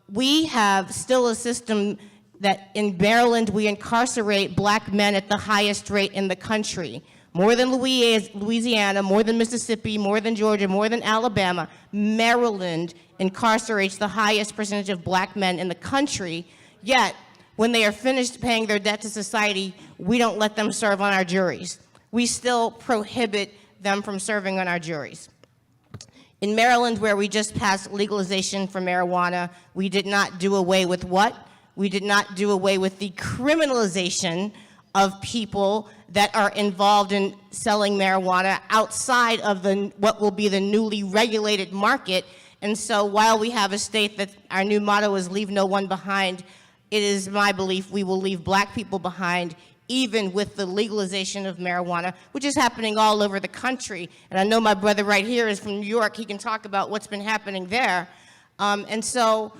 We have still a system that in Maryland we incarcerate black men at the highest rate in the country. More than Louisiana, more than Mississippi, more than Georgia, more than Alabama. Maryland incarcerates the highest percentage of black men in the country, yet when they are finished paying their debt to society, we don't let them serve on our juries. We still prohibit them from serving on our juries. In Maryland, where we just passed legalization for marijuana, we did not do away with what? We did not do away with the criminalization of people that are involved in selling marijuana outside of what will be the newly regulated market. And so while we have a state that our new motto is leave no one behind, it is my belief we will leave black people behind, even with the legalization of marijuana, which is happening all over the country. And I know my brother right here is from New York. He can talk about what's been happening there. And so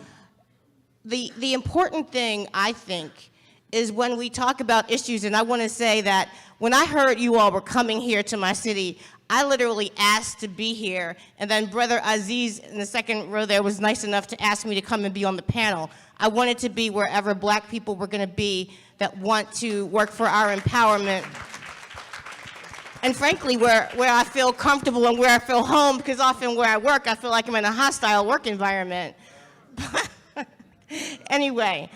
the important thing, I think, is when we talk about issues, and I want to say that when I heard you all were coming here to my city, I literally asked to be here, and then Brother Aziz in the second row there was nice enough to ask me to come and be on the panel. I wanted to be wherever black people were going to be that want to work for our empowerment. And frankly, where I feel comfortable and where I feel home, because often where I work, I feel like I'm in a hostile work environment. Anyway,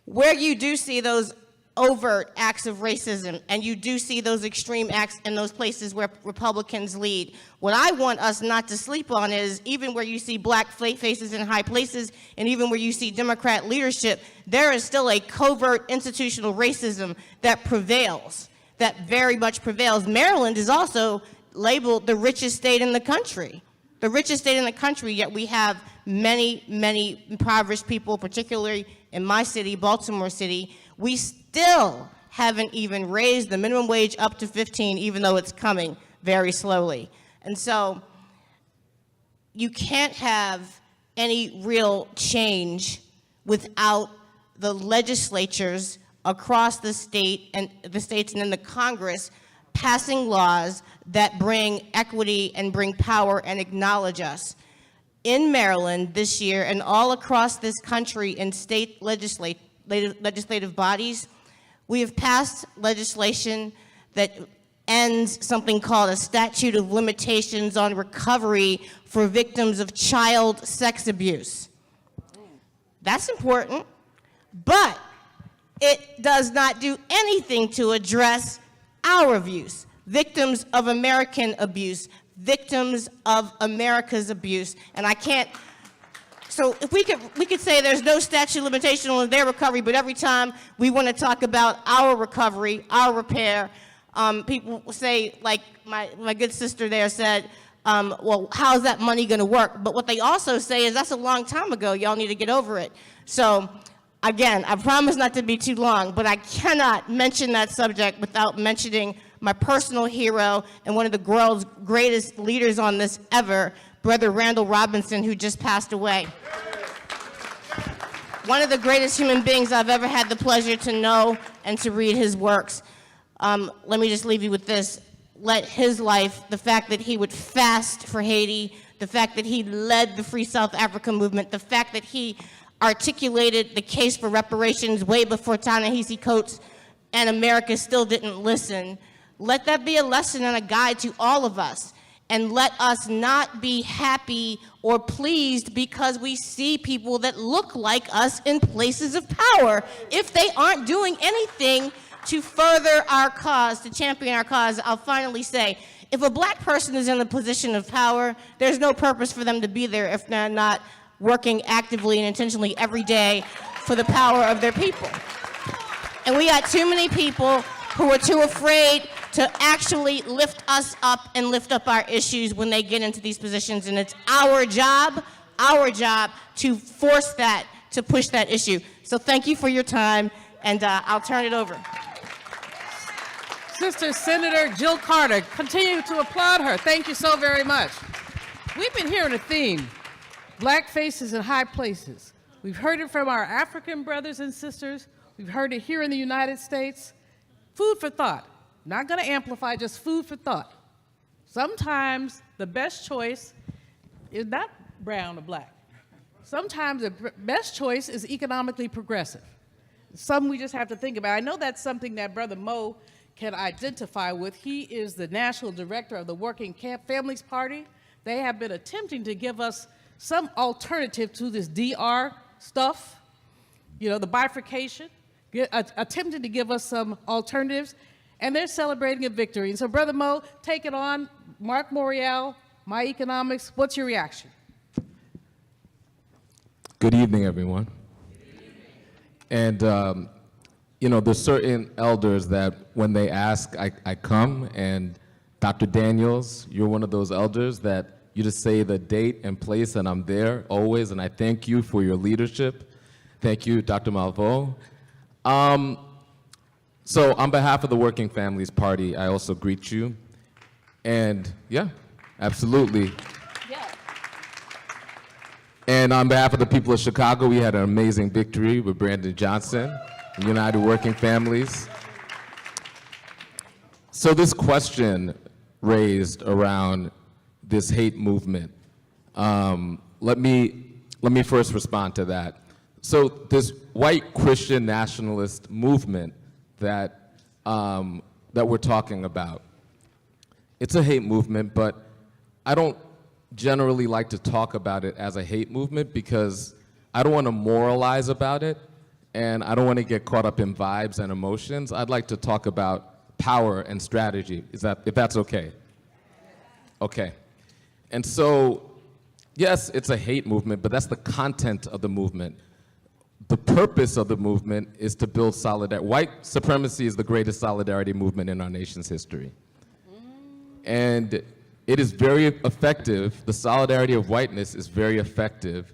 where you do see those overt acts of racism, and you do see those extreme acts in those places where Republicans lead, what I want us not to sleep on is even where you see black faces in high places, and even where you see Democrat leadership, there is still a covert institutional racism that prevails, that very much prevails. Maryland is also labeled the richest state in the country. The richest state in the country, yet we have many, many impoverished people, particularly in my city, Baltimore City. We still haven't even raised the minimum wage up to 15, even though it's coming very slowly. And so you can't have any real change without the legislatures across the state and the states and in the Congress passing laws that bring equity and bring power and acknowledge us. In Maryland this year and all across this country in state legislative bodies, we have passed legislation that ends something called a statute of limitations on recovery for victims of child sex abuse. That's important, but it does not do anything to address our abuse, victims of American abuse, victims of America's abuse. And I can't, so if we could say there's no statute of limitation on their recovery, but every time we want to talk about our recovery, our repair, people say, like my good sister there said, well, how's that money going to work? But what they also say is that's a long time ago. Y'all need to get over it. So again, I promise not to be too long, but I cannot mention that subject without mentioning my personal hero and one of the world's greatest leaders on this ever, Brother Randall Robinson, who just passed away. One of the greatest human beings I've ever had the pleasure to know and to read his works. Let me just leave you with this. Let his life, the fact that he would fast for Haiti, the fact that he led the Free South Africa movement, the fact that he articulated the case for reparations way before Ta-Nehisi Coates and America still didn't listen. Let that be a lesson and a guide to all of us. And let us not be happy or pleased because we see people that look like us in places of power if they aren't doing anything to further our cause, to champion our cause. I'll finally say, if a black person is in a position of power, there's no purpose for them to be there if they're not working actively and intentionally every day for the power of their people. And we got too many people who are too afraid to actually lift us up and lift up our issues when they get into these positions. And it's our job to force that to push that issue. So thank you for your time, and I'll turn it over. Sister Senator Jill Carter, continue to applaud her. Thank you so very much. We've been hearing a theme, black faces in high places. We've heard it from our African brothers and sisters. We've heard it here in the United States. Food for thought. Not going to amplify, just food for thought. Sometimes the best choice is not brown or black. Sometimes the best choice is economically progressive. Something we just have to think about. I know that's something that Brother Mo can identify with. He is the national director of the Working Families Party. They have been attempting to give us some alternative to this DR stuff, you know, the bifurcation, attempting to give us some alternatives, and they're celebrating a victory. And so, Brother Mo, take it on. Mark Morial, My Economics, what's your reaction? Good evening, everyone. And, you know, there's certain elders that when they ask, I come, and Dr. Daniels, you're one of those elders that you just say the date and place, and I'm there always, and I thank you for your leadership. Thank you, Dr. Malveaux. So on behalf of the Working Families Party, I also greet you. And yeah, absolutely. Yeah. And on behalf of the people of Chicago, we had an amazing victory with Brandon Johnson, United Working Families. So this question raised around this hate movement, let me first respond to that. So this white Christian nationalist movement that we're talking about, it's a hate movement, but I don't generally like to talk about it as a hate movement because I don't want to moralize about it, and I don't want to get caught up in vibes and emotions. I'd like to talk about power and strategy, if that's okay? Okay. And so, yes, it's a hate movement, but that's the content of the movement. The purpose of the movement is to build solidarity. White supremacy is the greatest solidarity movement in our nation's history. And it is very effective. The solidarity of whiteness is very effective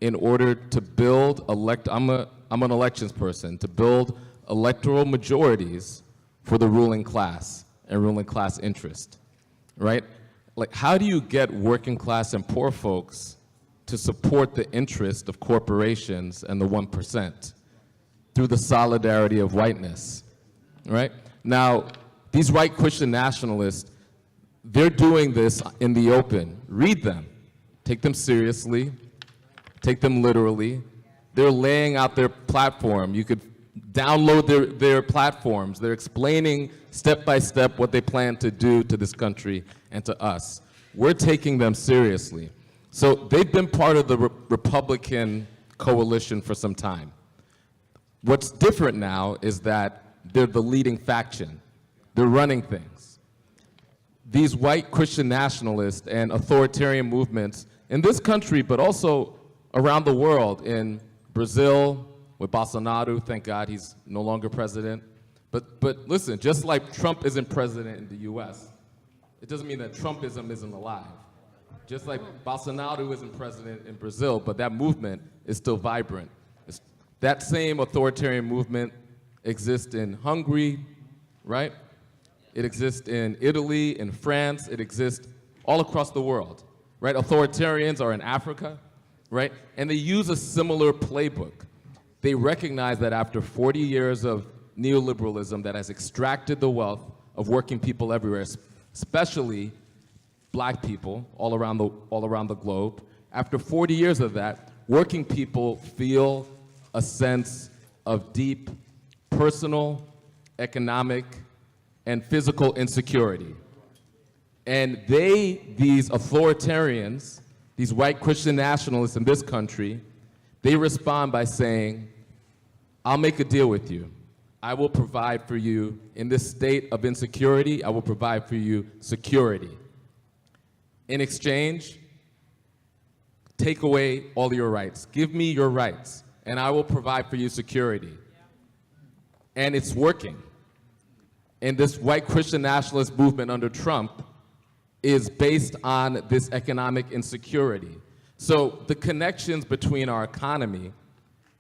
in order to build I'm an elections person, to build electoral majorities for the ruling class and ruling class interest, right? Like, how do you get working class and poor folks to support the interest of corporations and the 1%? Through the solidarity of whiteness, right? Now, these white Christian nationalists, they're doing this in the open. Read them. Take them seriously. Take them literally. They're laying out their platform. You could download their platforms. They're explaining step by step what they plan to do to this country and to us. We're taking them seriously. So they've been part of the Republican coalition for some time. What's different now is that they're the leading faction. They're running things. These white Christian nationalists and authoritarian movements in this country, but also around the world, in Brazil, with Bolsonaro, thank God he's no longer president. But listen, just like Trump isn't president in the US, it doesn't mean that Trumpism isn't alive. Just like Bolsonaro isn't president in Brazil, but that movement is still vibrant. That same authoritarian movement exists in Hungary, right? It exists in Italy, in France, it exists all across the world, right? Authoritarians are in Africa, right? And they use a similar playbook. They recognize that after 40 years of neoliberalism that has extracted the wealth of working people everywhere, especially black people all around the globe, after 40 years of that, working people feel a sense of deep personal, economic, and physical insecurity. And these authoritarians, these white Christian nationalists in this country, they respond by saying, I'll make a deal with you. I will provide for you in this state of insecurity, I will provide for you security. In exchange, take away all your rights. Give me your rights, and I will provide for you security. And it's working. And this white Christian nationalist movement under Trump is based on this economic insecurity. So the connections between our economy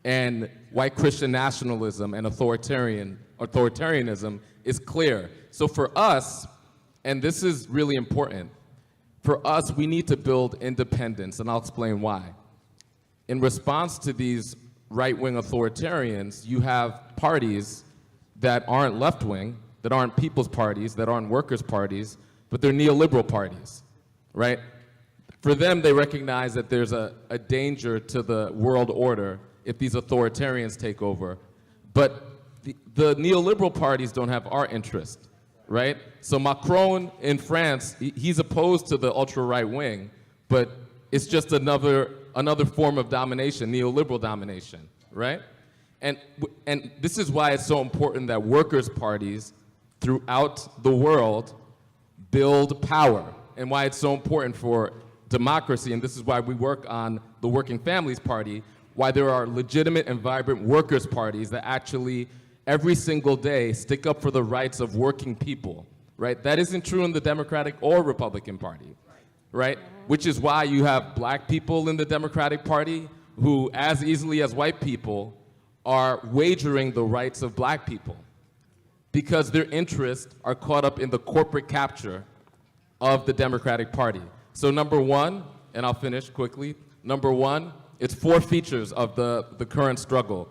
And white Christian nationalism and authoritarianism is clear. So for us, and this is really important, for us, we need to build independence, and I'll explain why. In response to these right-wing authoritarians, you have parties that aren't left-wing, that aren't people's parties, that aren't workers' parties, but they're neoliberal parties, right? For them, they recognize that there's a danger to the world order if these authoritarians take over. But the neoliberal parties don't have our interest, right? So Macron in France, he's opposed to the ultra-right wing, but it's just another form of domination, neoliberal domination, right? And this is why it's so important that workers' parties throughout the world build power, and why it's so important for democracy, and this is why we work on the Working Families Party, why there are legitimate and vibrant workers' parties that actually every single day stick up for the rights of working people, right? That isn't true in the Democratic or Republican Party, right? Which is why you have black people in the Democratic Party who, as easily as white people, are wagering the rights of black people because their interests are caught up in the corporate capture of the Democratic Party. So number one, and I'll finish quickly, number one, it's 4 features of the current struggle.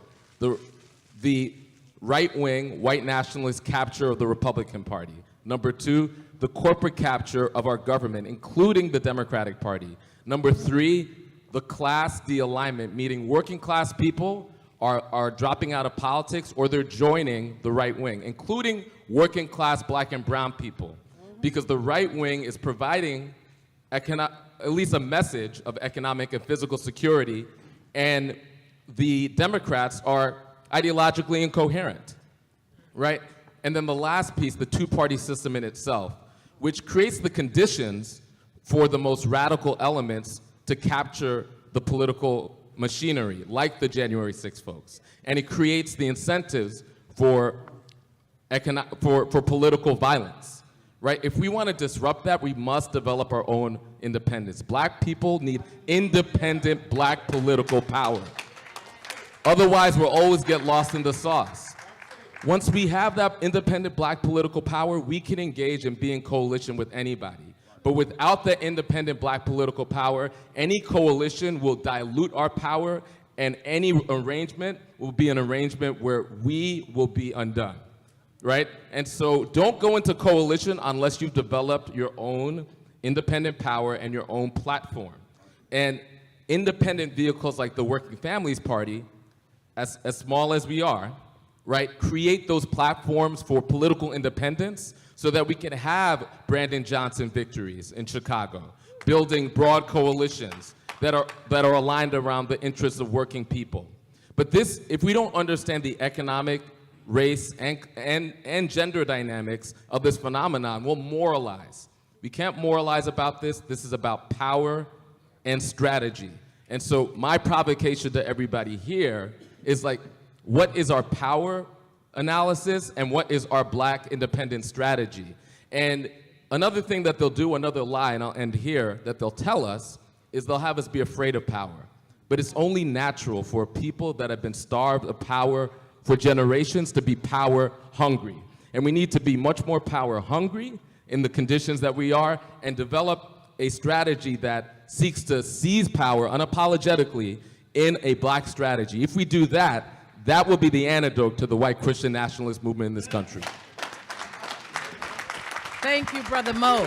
The right-wing, white nationalist capture of the Republican Party. Number 2, the corporate capture of our government, including the Democratic Party. Number 3, the class de-alignment, meaning working class people are dropping out of politics or they're joining the right wing, including working class black and brown people. Because the right wing is providing at least a message of economic and physical security, and the Democrats are ideologically incoherent, right? And then the last piece, the two-party system in itself, which creates the conditions for the most radical elements to capture the political machinery, like the January 6 folks. And it creates the incentives for political violence, right? If we want to disrupt that, we must develop our own independence. Black people need independent black political power. Otherwise, we'll always get lost in the sauce. Once we have that independent black political power, we can engage and be in coalition with anybody. But without the independent black political power, any coalition will dilute our power, and any arrangement will be an arrangement where we will be undone, right? And so don't go into coalition unless you've developed your own independent power and your own platform. And independent vehicles like the Working Families Party, as small as we are, right, create those platforms for political independence so that we can have Brandon Johnson victories in Chicago, building broad coalitions that are aligned around the interests of working people. But this, if we don't understand the economic, race, and gender dynamics of this phenomenon, we'll moralize. We can't moralize about this. This is about power and strategy. And so my provocation to everybody here is like, what is our power analysis and what is our black independent strategy? And another thing that they'll do, another lie, and I'll end here, that they'll tell us is they'll have us be afraid of power. But it's only natural for people that have been starved of power for generations to be power hungry. And we need to be much more power hungry in the conditions that we are and develop a strategy that seeks to seize power unapologetically in a black strategy. If we do that, that will be the antidote to the white Christian nationalist movement in this country. Thank you, Brother Mo.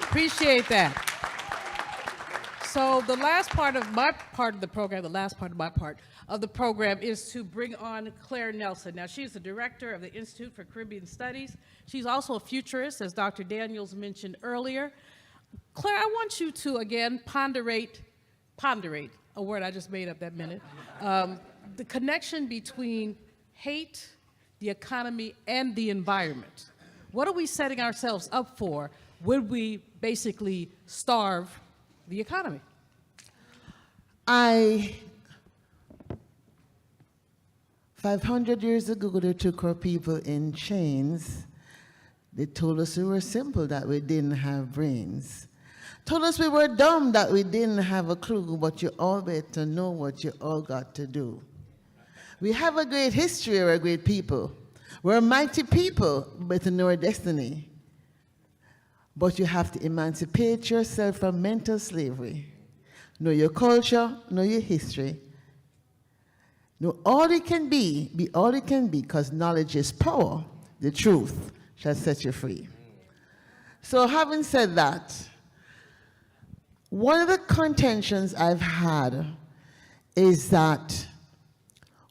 Appreciate that. So the last part of my part of the program, is to bring on Claire Nelson. Now, she's the director of the Institute for Caribbean Studies. She's also a futurist, as Dr. Daniels mentioned earlier. Claire, I want you to, again, ponderate, a word I just made up that minute, the connection between hate, the economy, and the environment. What are we setting ourselves up for when we basically starve the economy? 500 years ago, they took our people in chains. They told us we were simple, that we didn't have brains. Told us we were dumb, that we didn't have a clue, but you all better know what you all got to do. We have a great history, we're a great people. We're a mighty people, but to know our destiny. But you have to emancipate yourself from mental slavery. Know your culture, know your history. Know all it can be all it can be, because knowledge is power. The truth shall set you free. So having said that, one of the contentions I've had is that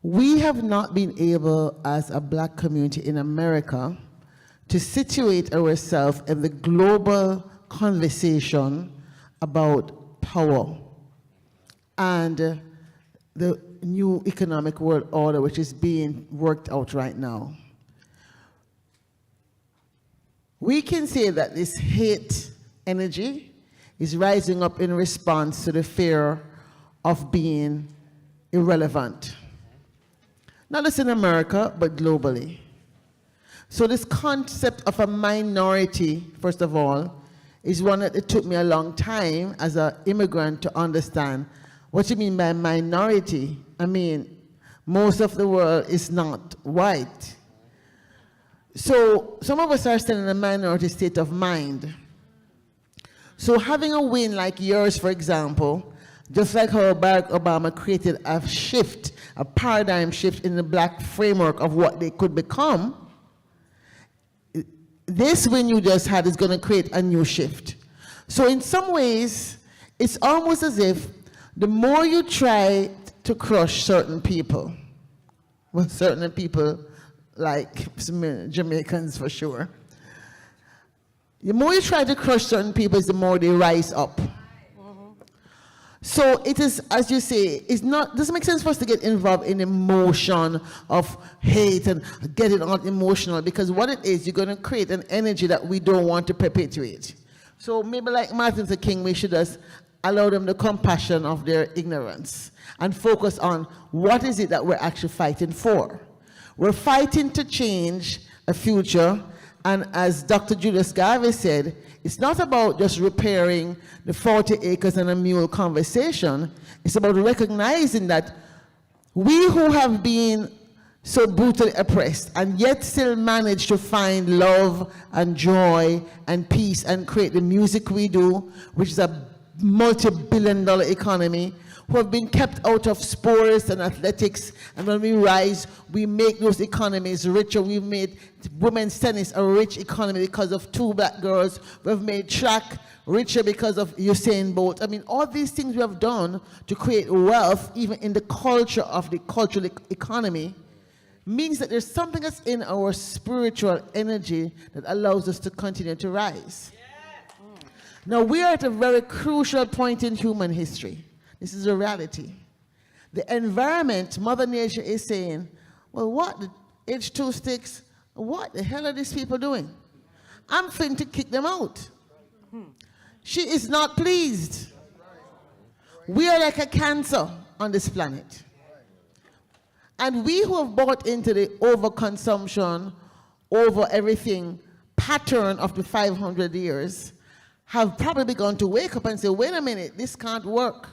we have not been able, as a black community in America, to situate ourselves in the global conversation about power and the new economic world order which is being worked out right now. We can say that this hate energy is rising up in response to the fear of being irrelevant. Not just in America, but globally. So this concept of a minority, first of all, is one that it took me a long time as an immigrant to understand. What you mean by minority? I mean, most of the world is not white. So some of us are still in a minority state of mind. So having a win like yours, for example, just like how Barack Obama created a shift, a paradigm shift in the black framework of what they could become, this win you just had is going to create a new shift. So in some ways, it's almost as if the more you try to crush certain people, well, certain people like Jamaicans for sure, the more you try to crush certain people, the more they rise up. So it is, as you say, it's not, doesn't make sense for us to get involved in emotion of hate and get it all emotional, because what it is, you're going to create an energy that we don't want to perpetuate. So maybe like Martin Luther King, we should just allow them the compassion of their ignorance and focus on what is it that we're actually fighting for. We're fighting to change a future, and as Dr. Julius Garvey said, it's not about just repairing the 40 acres and a mule conversation. It's about recognizing that we who have been so brutally oppressed and yet still manage to find love and joy and peace and create the music we do, which is a multi-billion-dollar economy, who have been kept out of sports and athletics, and when we rise, we make those economies richer. We've made women's tennis a rich economy because of 2 black girls. We've made track richer because of Usain Bolt. I mean, all these things we have done to create wealth, even in the culture of the cultural economy, means that there's something that's in our spiritual energy that allows us to continue to rise. Now, we are at a very crucial point in human history. This is a reality. The environment, Mother Nature is saying, well, what, the H2 sticks, what the hell are these people doing? I'm fin to kick them out. She is not pleased. We are like a cancer on this planet. And we who have bought into the overconsumption, over everything pattern of the 500 years, have probably begun to wake up and say, wait a minute, this can't work.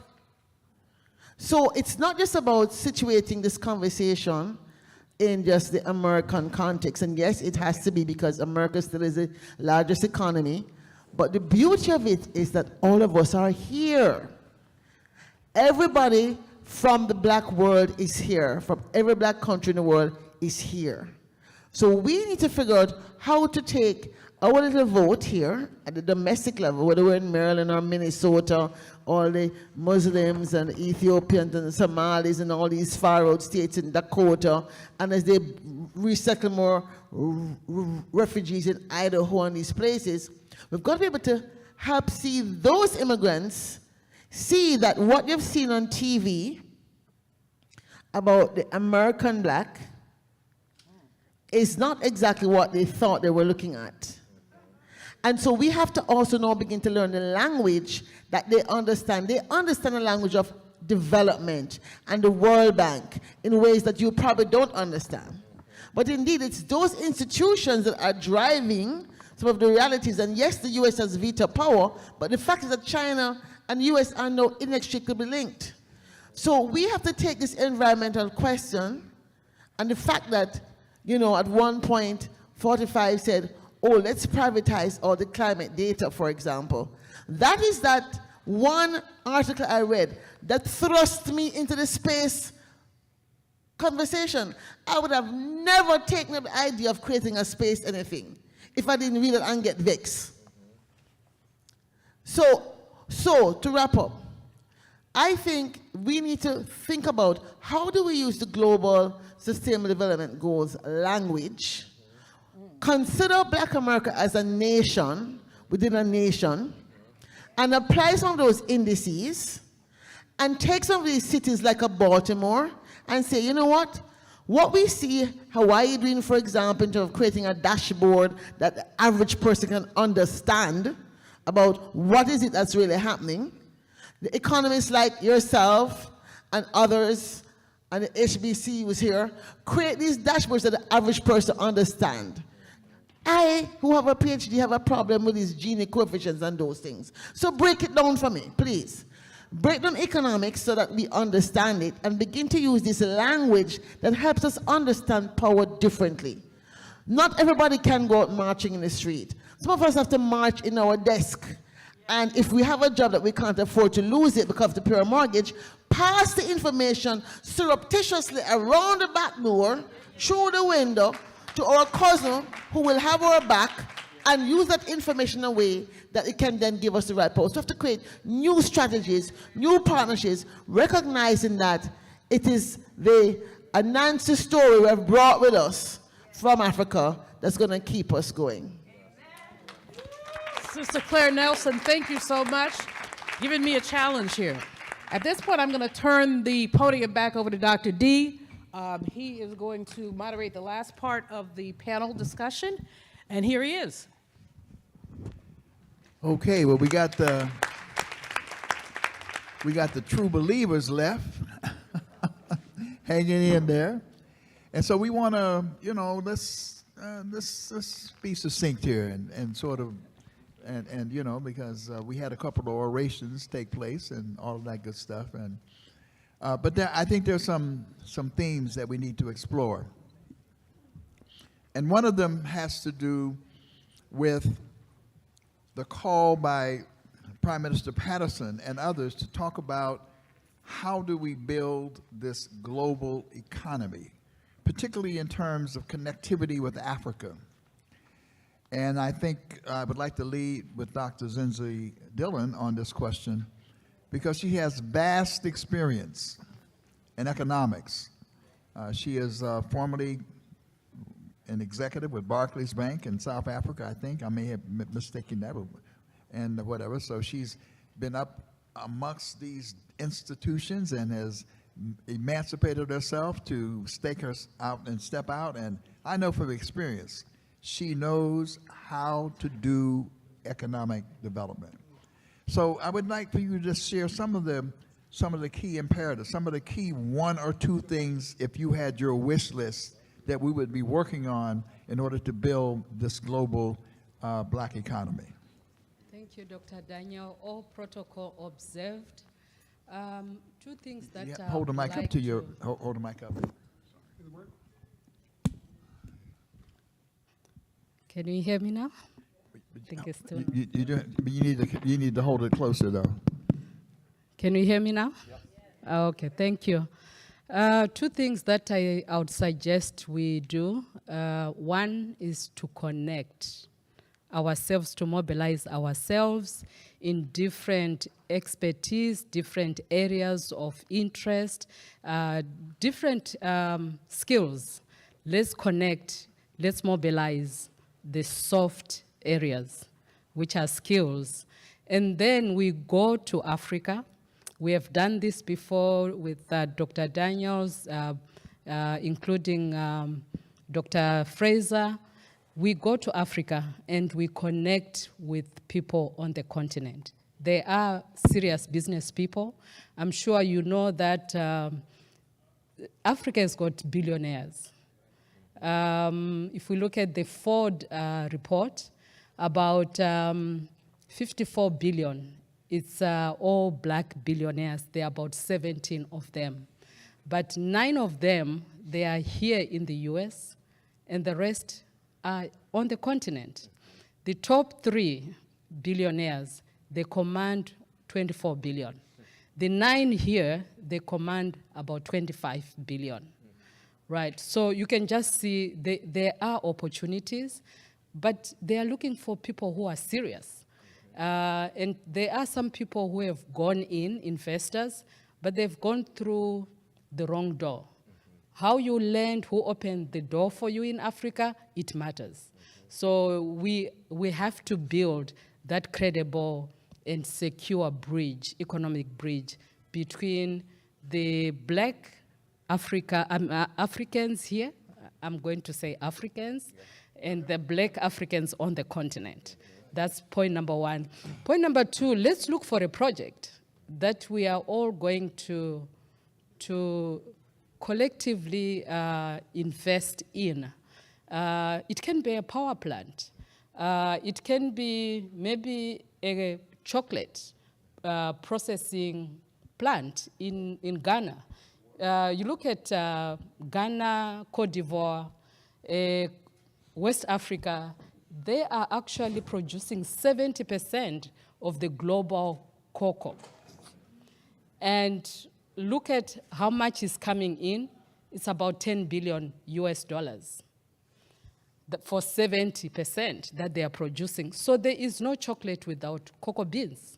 So it's not just about situating this conversation in just the American context. And yes, it has to be, because America still is the largest economy. But the beauty of it is that all of us are here. Everybody from the black world is here. From every black country in the world is here. So we need to figure out how to take our little vote here at the domestic level, whether we're in Maryland or Minnesota, all the Muslims and Ethiopians and Somalis and all these far out states in Dakota, and as they resettle more refugees in Idaho and these places, we've got to be able to help see those immigrants see that what you've seen on TV about the American black is not exactly what they thought they were looking at. And so we have to also now begin to learn the language that they understand. They understand the language of development and the World Bank in ways that you probably don't understand. But indeed, it's those institutions that are driving some of the realities. And yes, the US has veto power, but the fact is that China and US are now inextricably linked. So we have to take this environmental question And the fact that, you know, at one point, 45 said, oh, let's privatize all the climate data, for example. That is that one article I read that thrust me into the space conversation. I would have never taken up the idea of creating a space anything if I didn't read it and get vexed. So to wrap up, I think we need to think about how do we use the Global Sustainable Development Goals language, consider Black America as a nation within a nation, and apply some of those indices, and take some of these cities like a Baltimore and say, you know what? What we see Hawaii doing, for example, in terms of creating a dashboard that the average person can understand about what is it that's really happening. The economists like yourself and others, and the HBC was here, create these dashboards that the average person understand. I, who have a PhD, have a problem with these Gini coefficients and those things. So break it down for me, please. Break down economics so that we understand it and begin to use this language that helps us understand power differently. Not everybody can go out marching in the street. Some of us have to march in our desk. And if we have a job that we can't afford to lose it because of the pure mortgage, pass the information surreptitiously around the back door, through the window, to our cousin who will have our back, and use that information in a way that it can then give us the right power. So we have to create new strategies, new partnerships, recognizing that it is the Anansi story we have brought with us from Africa that's going to keep us going. Sister Claire Nelson, thank you so much. Giving me a challenge here. At this point, I'm going to turn the podium back over to Dr. D. He is going to moderate the last part of the panel discussion, and here he is. Okay, well, we got the true believers left hanging in there. And so we want to, you know, let's be succinct here and sort of, and you know, because we had a couple of orations take place and all of that good stuff. And but I think there's some themes that we need to explore. And one of them has to do with the call by Prime Minister Patterson and others to talk about how do we build this global economy, particularly in terms of connectivity with Africa. And I think I would like to lead with Dr. Zinzi Dillon on this question because she has vast experience in economics. She is formerly an executive with Barclays Bank in South Africa, I think. I may have mistaken that, and whatever. So she's been up amongst these institutions and has emancipated herself to stake her out and step out. And I know from experience, she knows how to do economic development. So I would like for you to just share some of the key imperatives, some of the key one or two things, if you had your wish list, that we would be working on in order to build this global black economy. Thank you, Dr. Daniel. All protocol observed. Two things that Yeah, hold the mic up to your, hold the mic up. Can you hear me now? I think it's still. You need to hold it closer though. Can you hear me now? Yep. Okay, thank you. Two things that I would suggest we do. One is to connect ourselves, to mobilize ourselves in different expertise, different areas of interest, different skills. Let's connect, let's mobilize the soft areas, which are skills. And then we go to Africa. We have done this before with Dr. Daniels, including Dr. Fraser. We go to Africa and we connect with people on the continent. They are serious business people. I'm sure you know that Africa has got billionaires. If we look at the Ford report, about 54 billion, it's all black billionaires. There are about 17 of them. but 9 of them, they are here in the US, and the rest are on the continent. The top 3 billionaires, they command 24 billion. The 9 here, they command about 25 billion. Right, so you can just see there are opportunities, but they are looking for people who are serious. And there are some people who have gone in, investors, but they've gone through the wrong door. How you land, who opened the door for you in Africa, it matters. So we have to build that credible and secure bridge, economic bridge, between the black Africans here, I'm going to say Africans, and the black Africans on the continent. That's point number 1. Point number 2, let's look for a project that we are all going to collectively invest in. It can be a power plant. It can be maybe a chocolate processing plant in Ghana. You look at Ghana, Cote d'Ivoire, West Africa, they are actually producing 70% of the global cocoa. And look at how much is coming in. It's about $10 billion US for 70% that they are producing. So there is no chocolate without cocoa beans.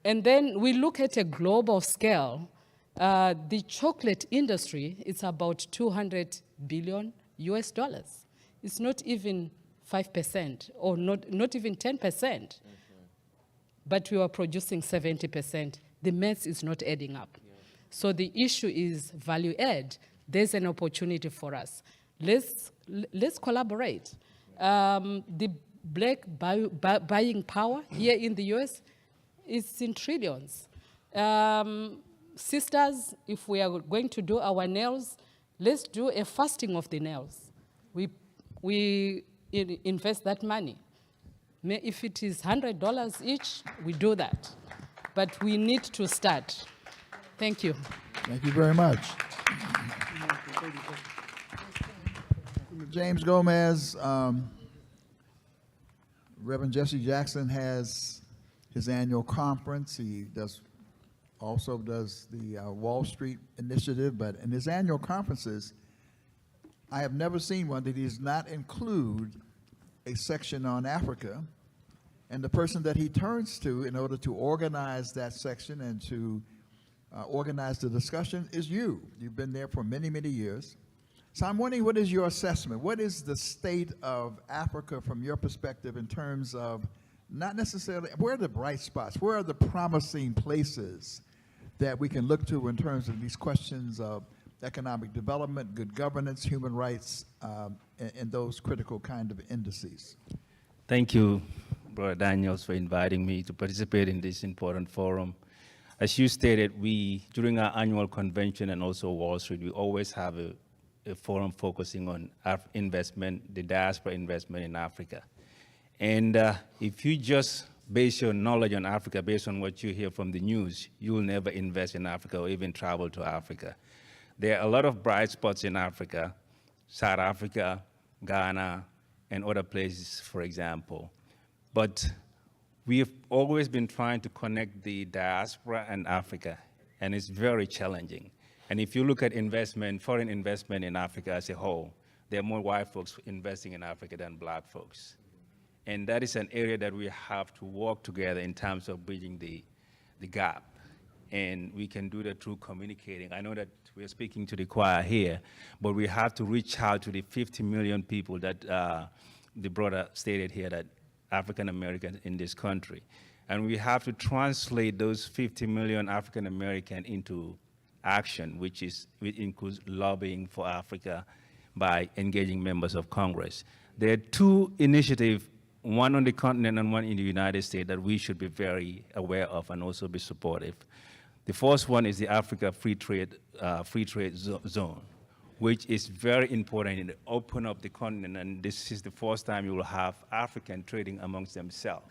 And then we look at a global scale. The chocolate industry is about 200 billion US dollars. It's not even 5% or not even 10%. But we are producing 70%. The math is not adding up. So the issue is value add. There's an opportunity for us. Let's collaborate. The black buying power here in the US is in trillions. Sisters, if we are going to do our nails, let's do a fasting of the nails. We invest that money. If it is $100 each, we do that. But we need to start. Thank you. Thank you very much. James Gomez, Reverend Jesse Jackson has his annual conference. He also does the Wall Street Initiative, but in his annual conferences, I have never seen one that he does not include a section on Africa, and the person that he turns to in order to organize that section and to organize the discussion is you. You've been there for many, many years. So I'm wondering, what is your assessment? What is the state of Africa from your perspective in terms of not necessarily, where are the bright spots? Where are the promising places that we can look to in terms of these questions of economic development, good governance, human rights, and those critical kind of indices? Thank you, Brother Daniels, for inviting me to participate in this important forum. As you stated, during our annual convention and also Wall Street, we always have a forum focusing on investment, the diaspora investment in Africa. And if you just base your knowledge on Africa based on what you hear from the news, you will never invest in Africa or even travel to Africa. There are a lot of bright spots in Africa, South Africa, Ghana, and other places, for example. But we have always been trying to connect the diaspora and Africa, and it's very challenging. And if you look at investment, foreign investment in Africa as a whole, there are more white folks investing in Africa than black folks. And that is an area that we have to work together in terms of bridging the gap. And we can do that through communicating. I know that we're speaking to the choir here, but we have to reach out to the 50 million people that the brother stated here, that African Americans in this country. And we have to translate those 50 million African Americans into action, which includes lobbying for Africa by engaging members of Congress. There are 2 initiatives, one on the continent and one in the United States, that we should be very aware of and also be supportive. The first one is the Africa Free Trade Zone, which is very important to open up the continent, and this is the first time you will have African trading amongst themselves.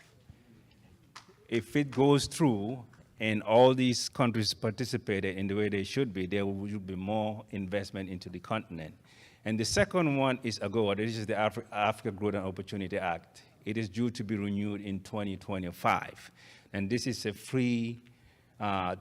If it goes through, and all these countries participated in the way they should be, there will be more investment into the continent. And the second one is AGOA. This is the Africa Growth and Opportunity Act. It is due to be renewed in 2025. And this is a free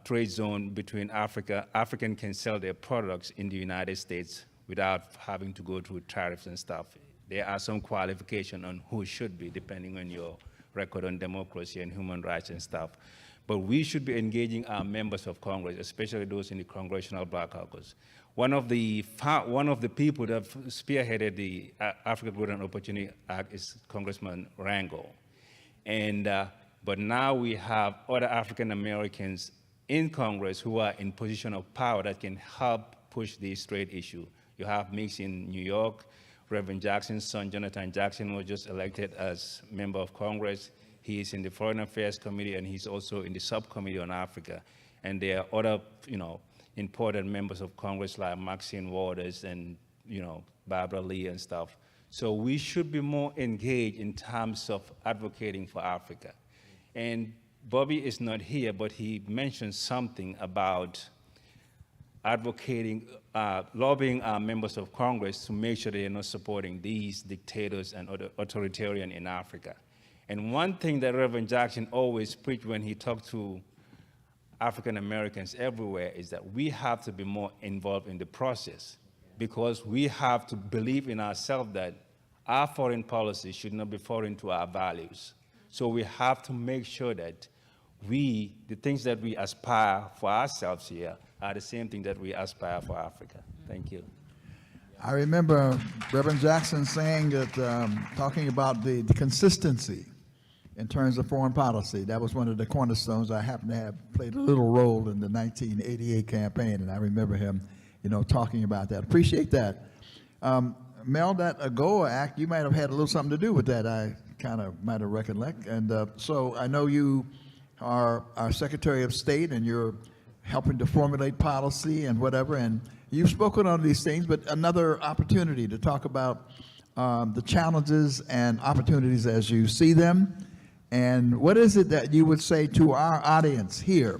trade zone between Africa. Africans can sell their products in the United States without having to go through tariffs and stuff. There are some qualifications on who should be, depending on your record on democracy and human rights and stuff. But we should be engaging our members of Congress, especially those in the Congressional Black Caucus. One of the people that spearheaded the Africa Growth and Opportunity Act is Congressman Rangel. And, but now we have other African Americans in Congress who are in position of power that can help push this trade issue. You have Mix in New York. Reverend Jackson's son, Jonathan Jackson, was just elected as member of Congress. He is in the Foreign Affairs Committee, and he's also in the subcommittee on Africa. And there are other, important members of Congress like Maxine Waters and, Barbara Lee and stuff. So we should be more engaged in terms of advocating for Africa. And Bobby is not here, but he mentioned something about advocating, lobbying our members of Congress to make sure they are not supporting these dictators and other authoritarian in Africa. And one thing that Reverend Jackson always preached when he talked to African Americans everywhere is that we have to be more involved in the process, because we have to believe in ourselves that our foreign policy should not be foreign to our values. So we have to make sure that the things that we aspire for ourselves here are the same thing that we aspire for Africa. Thank you. I remember Reverend Jackson saying that, talking about the consistency in terms of foreign policy. That was one of the cornerstones. I happen to have played a little role in the 1988 campaign, and I remember him, talking about that. Appreciate that. Mel, that AGOA Act, you might have had a little something to do with that. I kind of might have recollect. And so I know you are our Secretary of State, and you're helping to formulate policy and whatever, and you've spoken on these things, but another opportunity to talk about the challenges and opportunities as you see them. And what is it that you would say to our audience here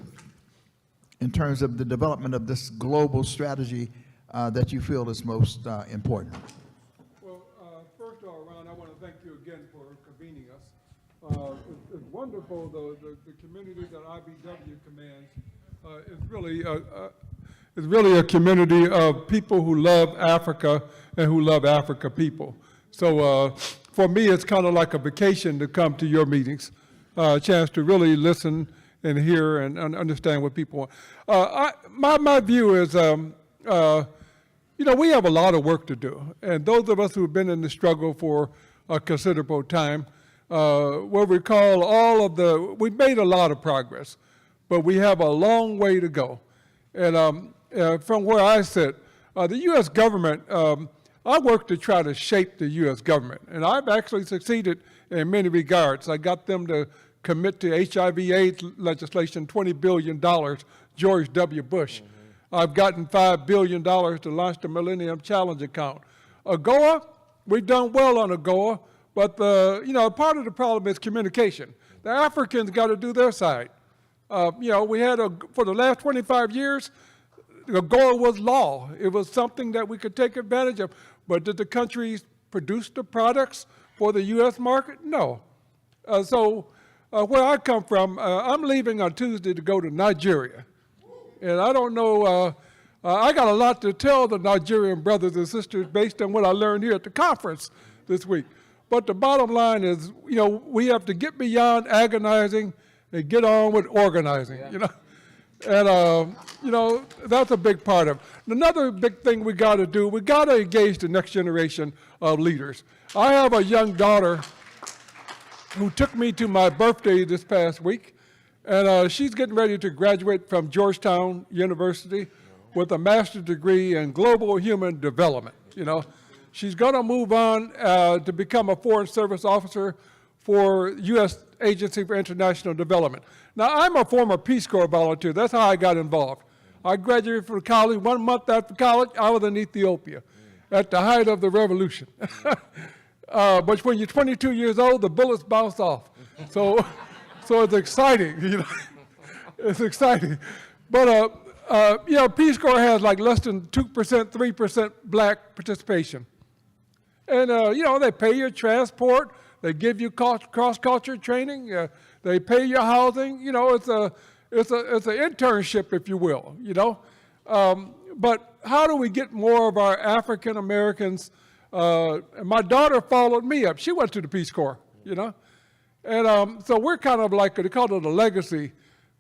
in terms of the development of this global strategy that you feel is most important? Well, first of all, Ron, I want to thank you again for convening us. It's wonderful, the community that IBW commands is really a community of people who love Africa and who love Africa people. So for me, it's kind of like a vacation to come to your meetings, a chance to really listen and hear and understand what people want. My view is, we have a lot of work to do. And those of us who have been in the struggle for a considerable time will recall we've made a lot of progress, but we have a long way to go. And from where I sit, the U.S. government, I work to try to shape the U.S. government, and I've actually succeeded in many regards. I got them to commit to HIV/AIDS legislation, $20 billion, George W. Bush. I've gotten $5 billion to launch the Millennium Challenge account. AGOA, we've done well on AGOA, but part of the problem is communication. The Africans got to do their side. We had for the last 25 years, AGOA was law. It was something that we could take advantage of. But did the countries produce the products for the U.S. market? No. So where I come from, I'm leaving on Tuesday to go to Nigeria. And I don't know, I got a lot to tell the Nigerian brothers and sisters based on what I learned here at the conference this week. But the bottom line is, we have to get beyond agonizing and get on with organizing, And, that's a big part of it. Another big thing we got to do, we got to engage the next generation of leaders. I have a young daughter who took me to my birthday this past week, and she's getting ready to graduate from Georgetown University with a master's degree in global human development. She's going to move on to become a Foreign Service officer for U.S. Agency for International Development. Now, I'm a former Peace Corps volunteer. That's how I got involved. I graduated from college. 1 month after college, I was in Ethiopia at the height of the revolution. But when you're 22 years old, the bullets bounce off. So it's exciting. It's exciting. But, you know, Peace Corps has like less than 2%, 3% black participation. And, you know, they pay your transport, they give you cross-culture training, they pay your housing. You know, it's an internship, if you will, you know. But how do we get more of our African Americans? And my daughter followed me up. She went to the Peace Corps, you know. And so we're kind of like, they call it a legacy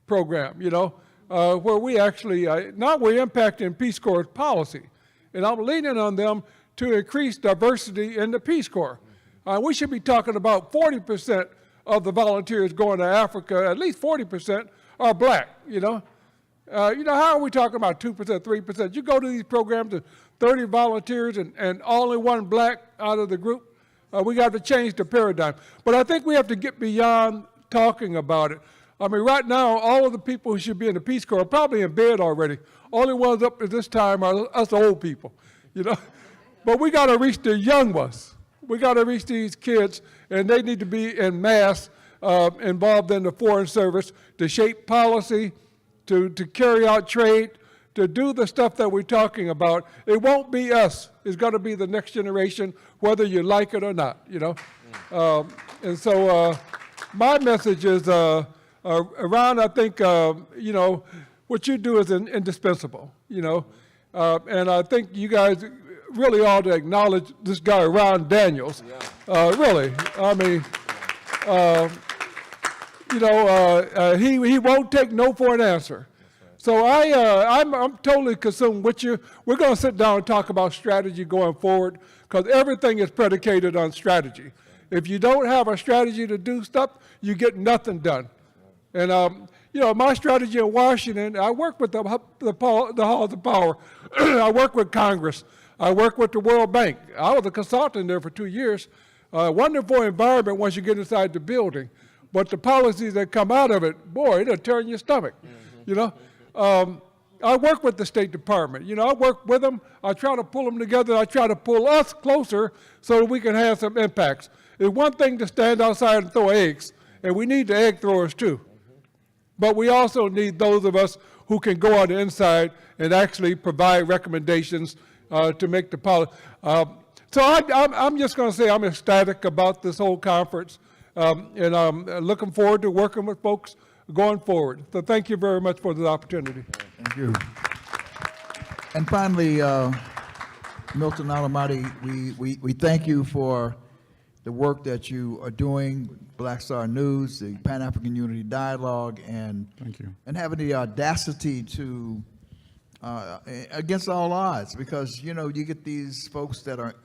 program, you know, where we actually, now we're impacting Peace Corps policy. And I'm leaning on them to increase diversity in the Peace Corps. We should be talking about 40% of the volunteers going to Africa, at least 40% are black, you know. You know, how are we talking about 2%, 3%? You go to these programs, 30 volunteers and only one black out of the group. We got to change the paradigm. But I think we have to get beyond talking about it. I mean, right now, all of the people who should be in the Peace Corps are probably in bed already. Only ones up at this time are us old people, you know. But we got to reach the young ones. We got to reach these kids, and they need to be in mass involved in the foreign service to shape policy, to carry out trade, to do the stuff that we're talking about. It won't be us. It's going to be the next generation, whether you like it or not, you know. And so my message is around, I think, you know, what you do is indispensable, you know. And I think you guys really ought to acknowledge this guy, Ron Daniels. Really, I mean, you know, he won't take no for an answer. So I'm totally consumed with you. We're going to sit down and talk about strategy going forward, because everything is predicated on strategy. If you don't have a strategy to do stuff, you get nothing done. And you know, my strategy in Washington, I work with the halls of power. I work with Congress. I work with the World Bank. I was a consultant there for 2 years. Wonderful environment once you get inside the building. But the policies that come out of it, boy, it'll turn your stomach, you know. I work with the State Department. You know, I work with them. I try to pull them together. I try to pull us closer so that we can have some impacts. It's one thing to stand outside and throw eggs, and we need the egg throwers too. But we also need those of us who can go on the inside and actually provide recommendations to make the policy. So I'm just going to say I'm ecstatic about this whole conference, and I'm looking forward to working with folks going forward. So thank you very much for the opportunity. Thank you. And finally, Milton Alamati, we thank you for the work that you are doing, Black Star News, the Pan-African Unity Dialogue, and thank you. And having the audacity to, against all odds, because you know you get these folks that are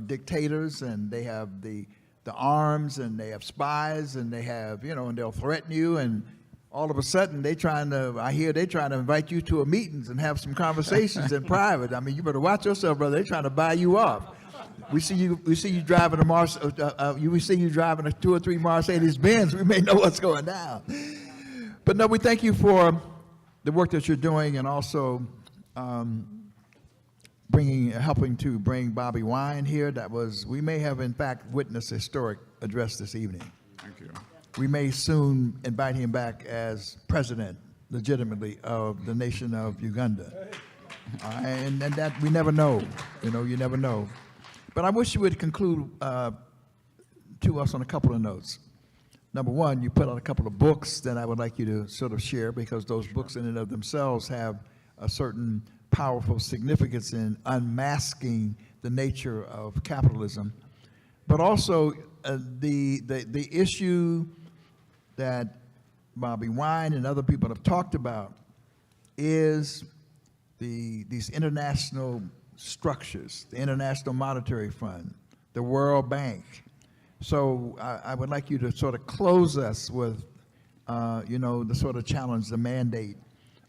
dictators, and they have the arms, and they have spies, and they have, you know, and they'll threaten you, and all of a sudden I hear they're trying to invite you to a meetings and have some conversations in private. I mean, you better watch yourself, brother. They're trying to buy you off. We see you driving we see you driving a 2 or 3 Mercedes Benz. We may know what's going down. But no, we thank you for the work that you're doing, and also helping to bring Bobby Wine here. We may have in fact witnessed a historic address this evening. Thank you. We may soon invite him back as president, legitimately, of the nation of Uganda. And that we never know, you know, you never know. But I wish you would conclude to us on a couple of notes. Number one, you put out a couple of books that I would like you to sort of share, because those books in and of themselves have a certain powerful significance in unmasking the nature of capitalism. But also the issue that Bobby Wine and other people have talked about is these international structures, the International Monetary Fund, the World Bank. So I would like you to sort of close us with, you know, the sort of challenge, the mandate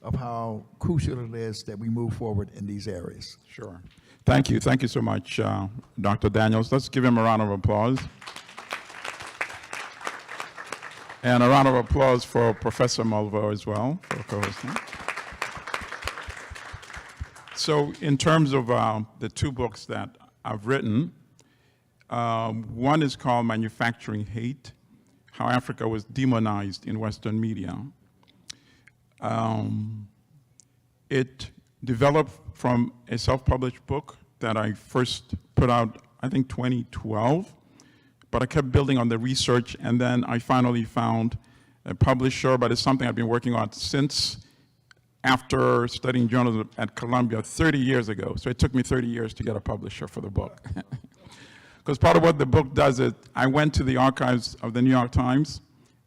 of how crucial it is that we move forward in these areas. Sure. Thank you. Thank you so much, Dr. Daniels. Let's give him a round of applause. And a round of applause for Professor Mulvo as well for co-hosting. So in terms of the 2 books that I've written, one is called Manufacturing Hate, How Africa Was Demonized in Western Media. It developed from a self-published book that I first put out, I think 2012, but I kept building on the research, and then I finally found a publisher, but it's something I've been working on since after studying journalism at Columbia 30 years ago. So it took me 30 years to get a publisher for the book. Because part of what the book does is I went to the archives of the New York Times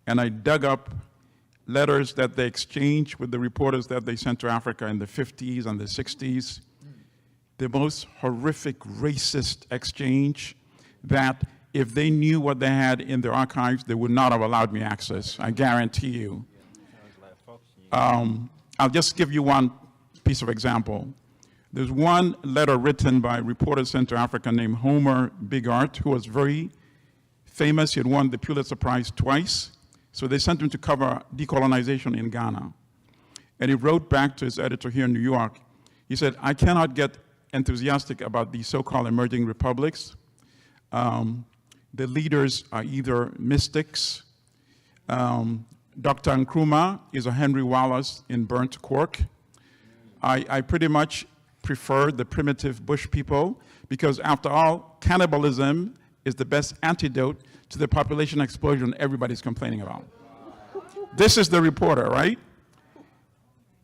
and I dug up letters that they exchanged with the reporters that they sent to Africa in the 50s and the 60s. The most horrific racist exchange that if they knew what they had in their archives, they would not have allowed me access, I guarantee you. I'll just give you one piece of example. There's one letter written by a reporter sent to Africa named Homer Bigart, who was very famous. He had won the Pulitzer Prize twice. So they sent him to cover decolonization in Ghana. And he wrote back to his editor here in New York. He said, I cannot get enthusiastic about these so-called emerging republics. The leaders are either mystics. Dr. Nkrumah is a Henry Wallace in burnt cork. I pretty much prefer the primitive bush people because after all, cannibalism is the best antidote to the population explosion everybody's complaining about. This is the reporter, right?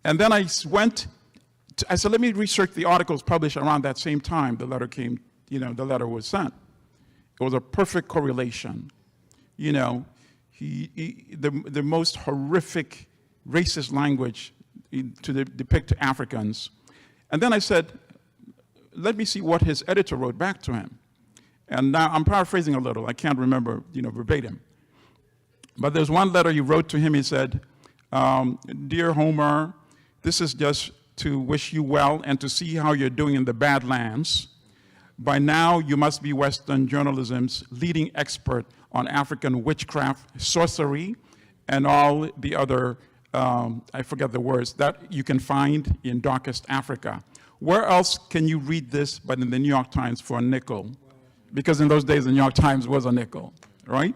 And then I said, let me research the articles published around that same time the letter came, the letter was sent. It was a perfect correlation. The most horrific racist language to depict Africans. And then I said, let me see what his editor wrote back to him. And now I'm paraphrasing a little. I can't remember, verbatim. But there's one letter he wrote to him. He said, Dear Homer, this is just to wish you well and to see how you're doing in the Badlands. By now, you must be Western journalism's leading expert on African witchcraft, sorcery, and all the other, I forget the words, that you can find in darkest Africa. Where else can you read this but in the New York Times for a nickel? Because in those days, the New York Times was a nickel, right?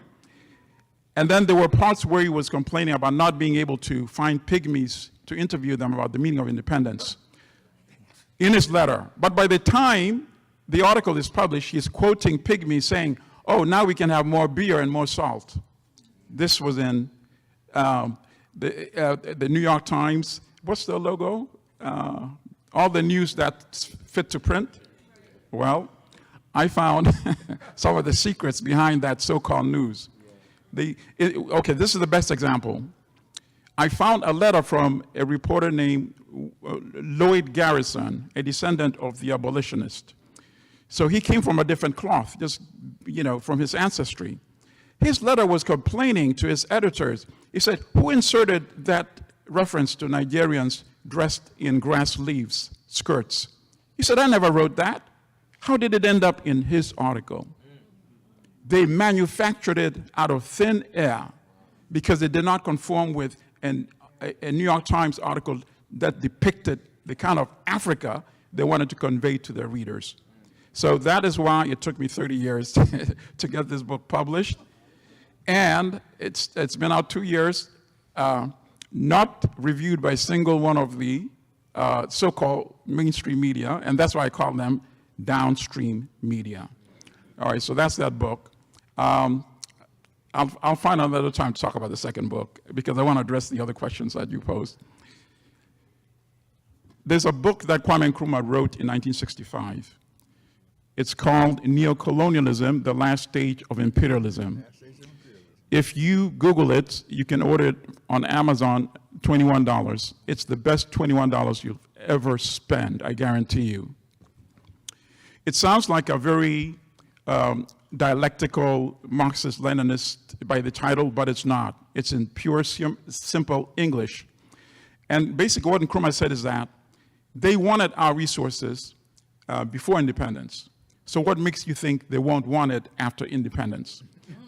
And then there were parts where he was complaining about not being able to find pygmies to interview them about the meaning of independence in his letter. But by the time the article is published, he's quoting pygmies saying, oh, now we can have more beer and more salt. This was in the New York Times. What's the logo? All the news that's fit to print. Well, I found some of the secrets behind that so-called news. Okay, this is the best example. I found a letter from a reporter named Lloyd Garrison, a descendant of the abolitionist. So he came from a different cloth, just, from his ancestry. His letter was complaining to his editors. He said, who inserted that reference to Nigerians dressed in grass leaves, skirts? He said, I never wrote that. How did it end up in his article? They manufactured it out of thin air because it did not conform with a New York Times article that depicted the kind of Africa they wanted to convey to their readers. So that is why it took me 30 years to get this book published. And it's been out 2 years, not reviewed by a single one of the so-called mainstream media, and that's why I call them downstream media. All right, so that's that book. I'll find another time to talk about the second book because I want to address the other questions that you posed. There's a book that Kwame Nkrumah wrote in 1965. It's called Neocolonialism, the Last Stage of Imperialism. If you Google it, you can order it on Amazon, $21. It's the best $21 you'll ever spend, I guarantee you. It sounds like a very dialectical Marxist-Leninist by the title, but it's not. It's in pure, simple English. And basically what Nkrumah said is that they wanted our resources before independence. So what makes you think they won't want it after independence?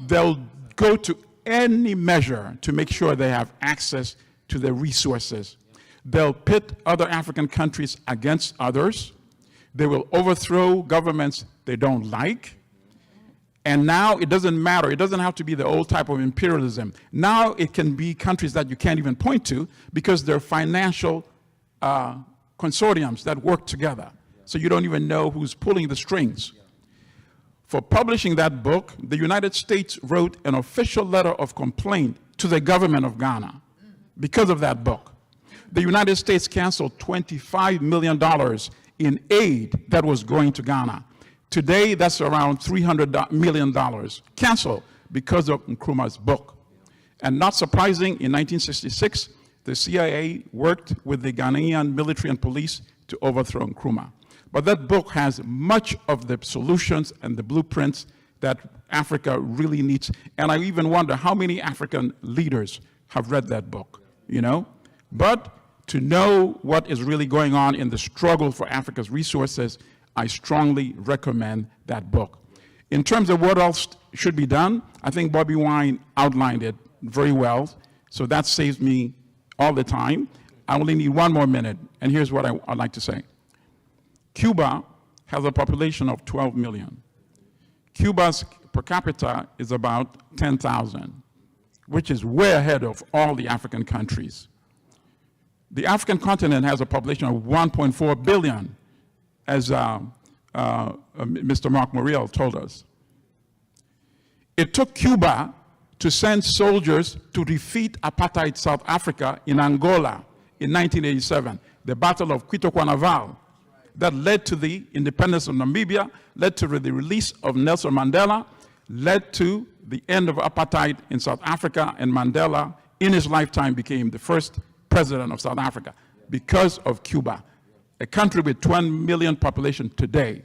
They'll go to any measure to make sure they have access to the resources. They'll pit other African countries against others. They will overthrow governments they don't like. And now it doesn't matter. It doesn't have to be the old type of imperialism. Now it can be countries that you can't even point to because they're financial consortiums that work together. So you don't even know who's pulling the strings. For publishing that book, the United States wrote an official letter of complaint to the government of Ghana because of that book. The United States canceled $25 million in aid that was going to Ghana. Today, that's around $300 million canceled because of Nkrumah's book. And not surprising, in 1966, the CIA worked with the Ghanaian military and police to overthrow Nkrumah. But that book has much of the solutions and the blueprints that Africa really needs. And I even wonder how many African leaders have read that book, you know? But to know what is really going on in the struggle for Africa's resources, I strongly recommend that book. In terms of what else should be done, I think Bobby Wine outlined it very well, so that saves me all the time. I only need 1 more minute, and here's what I'd like to say. Cuba has a population of 12 million. Cuba's per capita is about 10,000, which is way ahead of all the African countries. The African continent has a population of 1.4 billion, as Mr. Mark Morial told us. It took Cuba to send soldiers to defeat apartheid South Africa in Angola in 1987, the Battle of Quito-Quanaval, that led to the independence of Namibia, led to the release of Nelson Mandela, led to the end of apartheid in South Africa, and Mandela, in his lifetime, became the first president of South Africa because of Cuba, a country with 20 million population today.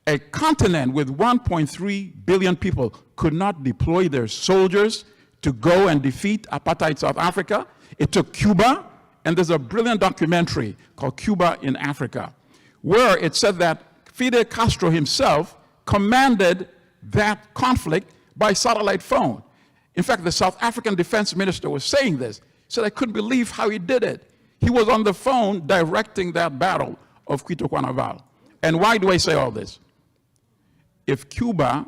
A continent with 1.3 billion people could not deploy their soldiers to go and defeat apartheid South Africa. It took Cuba, and there's a brilliant documentary called Cuba in Africa, where it said that Fidel Castro himself commanded that conflict by satellite phone. In fact, the South African defense minister was saying this. He said, I couldn't believe how he did it. He was on the phone directing that battle of Quito-Quanaval. And why do I say all this? If Cuba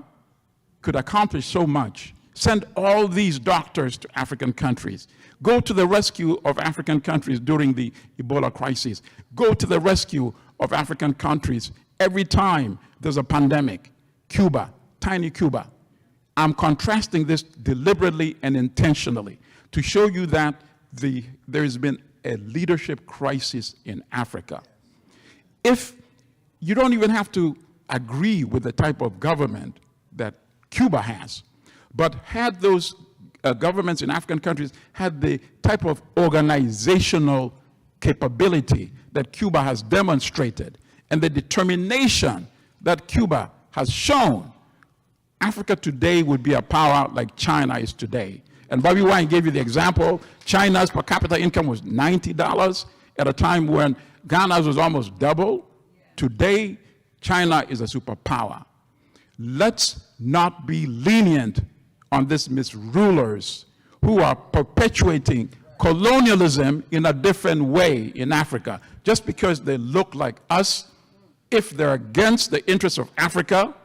could accomplish so much, send all these doctors to African countries, go to the rescue of African countries during the Ebola crisis, go to the rescue of African countries every time there's a pandemic. Cuba, tiny Cuba. I'm contrasting this deliberately and intentionally to show you that there has been a leadership crisis in Africa. If you don't even have to agree with the type of government that Cuba has, but had those governments in African countries had the type of organizational capability that Cuba has demonstrated and the determination that Cuba has shown, Africa today would be a power like China is today. And Bobby Wine gave you the example. China's per capita income was $90 at a time when Ghana's was almost double. Today, China is a superpower. Let's not be lenient on these misrulers who are perpetuating colonialism in a different way in Africa. Just because they look like us, if they're against the interests of Africa,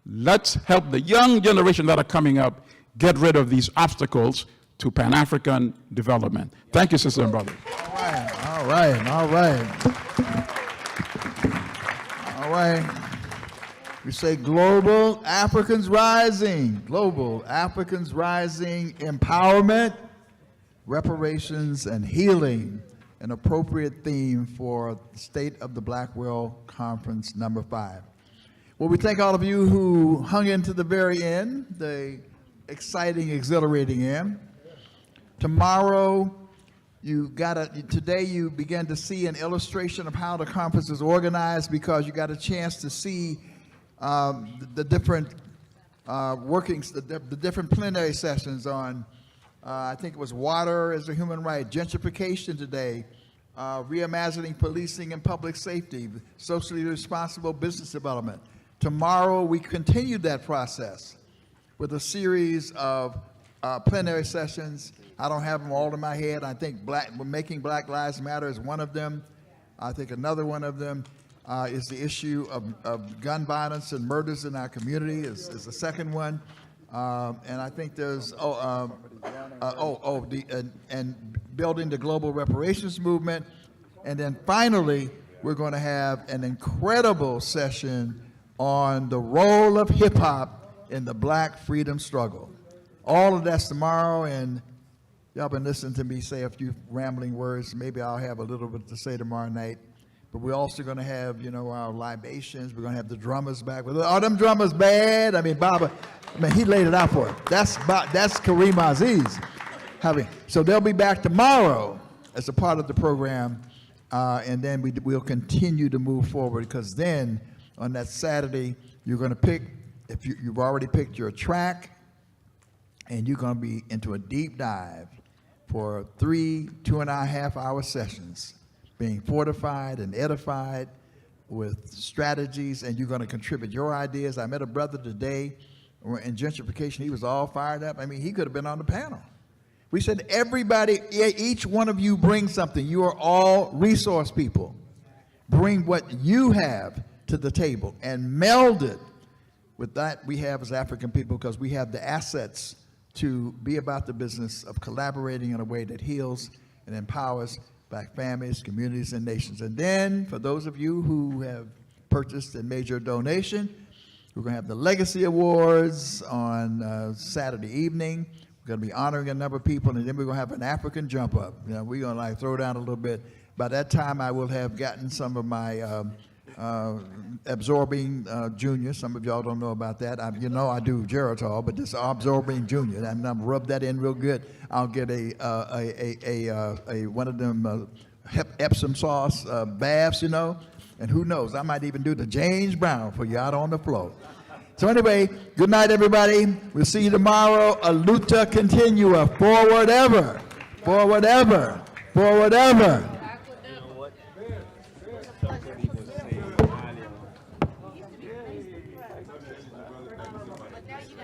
let's help the young generation that are coming up get rid of these obstacles to Pan-African development. Thank you, sister and brother. All right, all right, all right. All right. We say global Africans rising, global Africans rising, empowerment, reparations, and healing, an appropriate theme for State of the Black World Conference #5. Well, we thank all of you who hung in to the very end, the exciting, exhilarating end. Tomorrow, today you began to see an illustration of how the conference is organized because you got a chance to see the different workings, the different plenary sessions on, I think it was water as a human right, gentrification today, reimagining policing and public safety, socially responsible business development. Tomorrow we continue that process with a series of plenary sessions. I don't have them all in my head. I think Making Black Lives Matter is one of them. I think another one of them is the issue of gun violence and murders in our community is the second one. And I think there's, and building the global reparations movement. And then finally, we're going to have an incredible session on the role of hip hop in the Black freedom struggle. All of that's tomorrow, and y'all been listening to me say a few rambling words. Maybe I'll have a little bit to say tomorrow night. But we're also going to have, you know, our libations. We're going to have the drummers back. Are them drummers bad? I mean, Baba, he laid it out for it. That's Kareem Aziz. So they'll be back tomorrow as a part of the program, and then we'll continue to move forward, because then on that Saturday, you're going to pick, if you've already picked your track, and you're going to be into a deep dive for 3 2.5-hour sessions, being fortified and edified with strategies, and you're going to contribute your ideas. I met a brother today in gentrification. He was all fired up. I mean, he could have been on the panel. We said, everybody, each one of you bring something. You are all resource people. Bring what you have to the table and meld it with that we have as African people, because we have the assets to be about the business of collaborating in a way that heals and empowers Black families, communities, and nations. And then, for those of you who have purchased and made your donation, we're going to have the Legacy Awards on Saturday evening. We're going to be honoring a number of people, and then we're going to have an African jump up. You know, we're going to like throw down a little bit. By that time, I will have gotten some of my absorbing junior. Some of y'all don't know about that. You know I do Geritol, but this absorbing junior, and I'm rub that in real good. I'll get a one of them Epsom sauce baths, you know, and who knows, I might even do the James Brown for you out on the floor. So anyway, good night, everybody. We'll see you tomorrow. A luta continua, forward ever, forward ever, forward ever.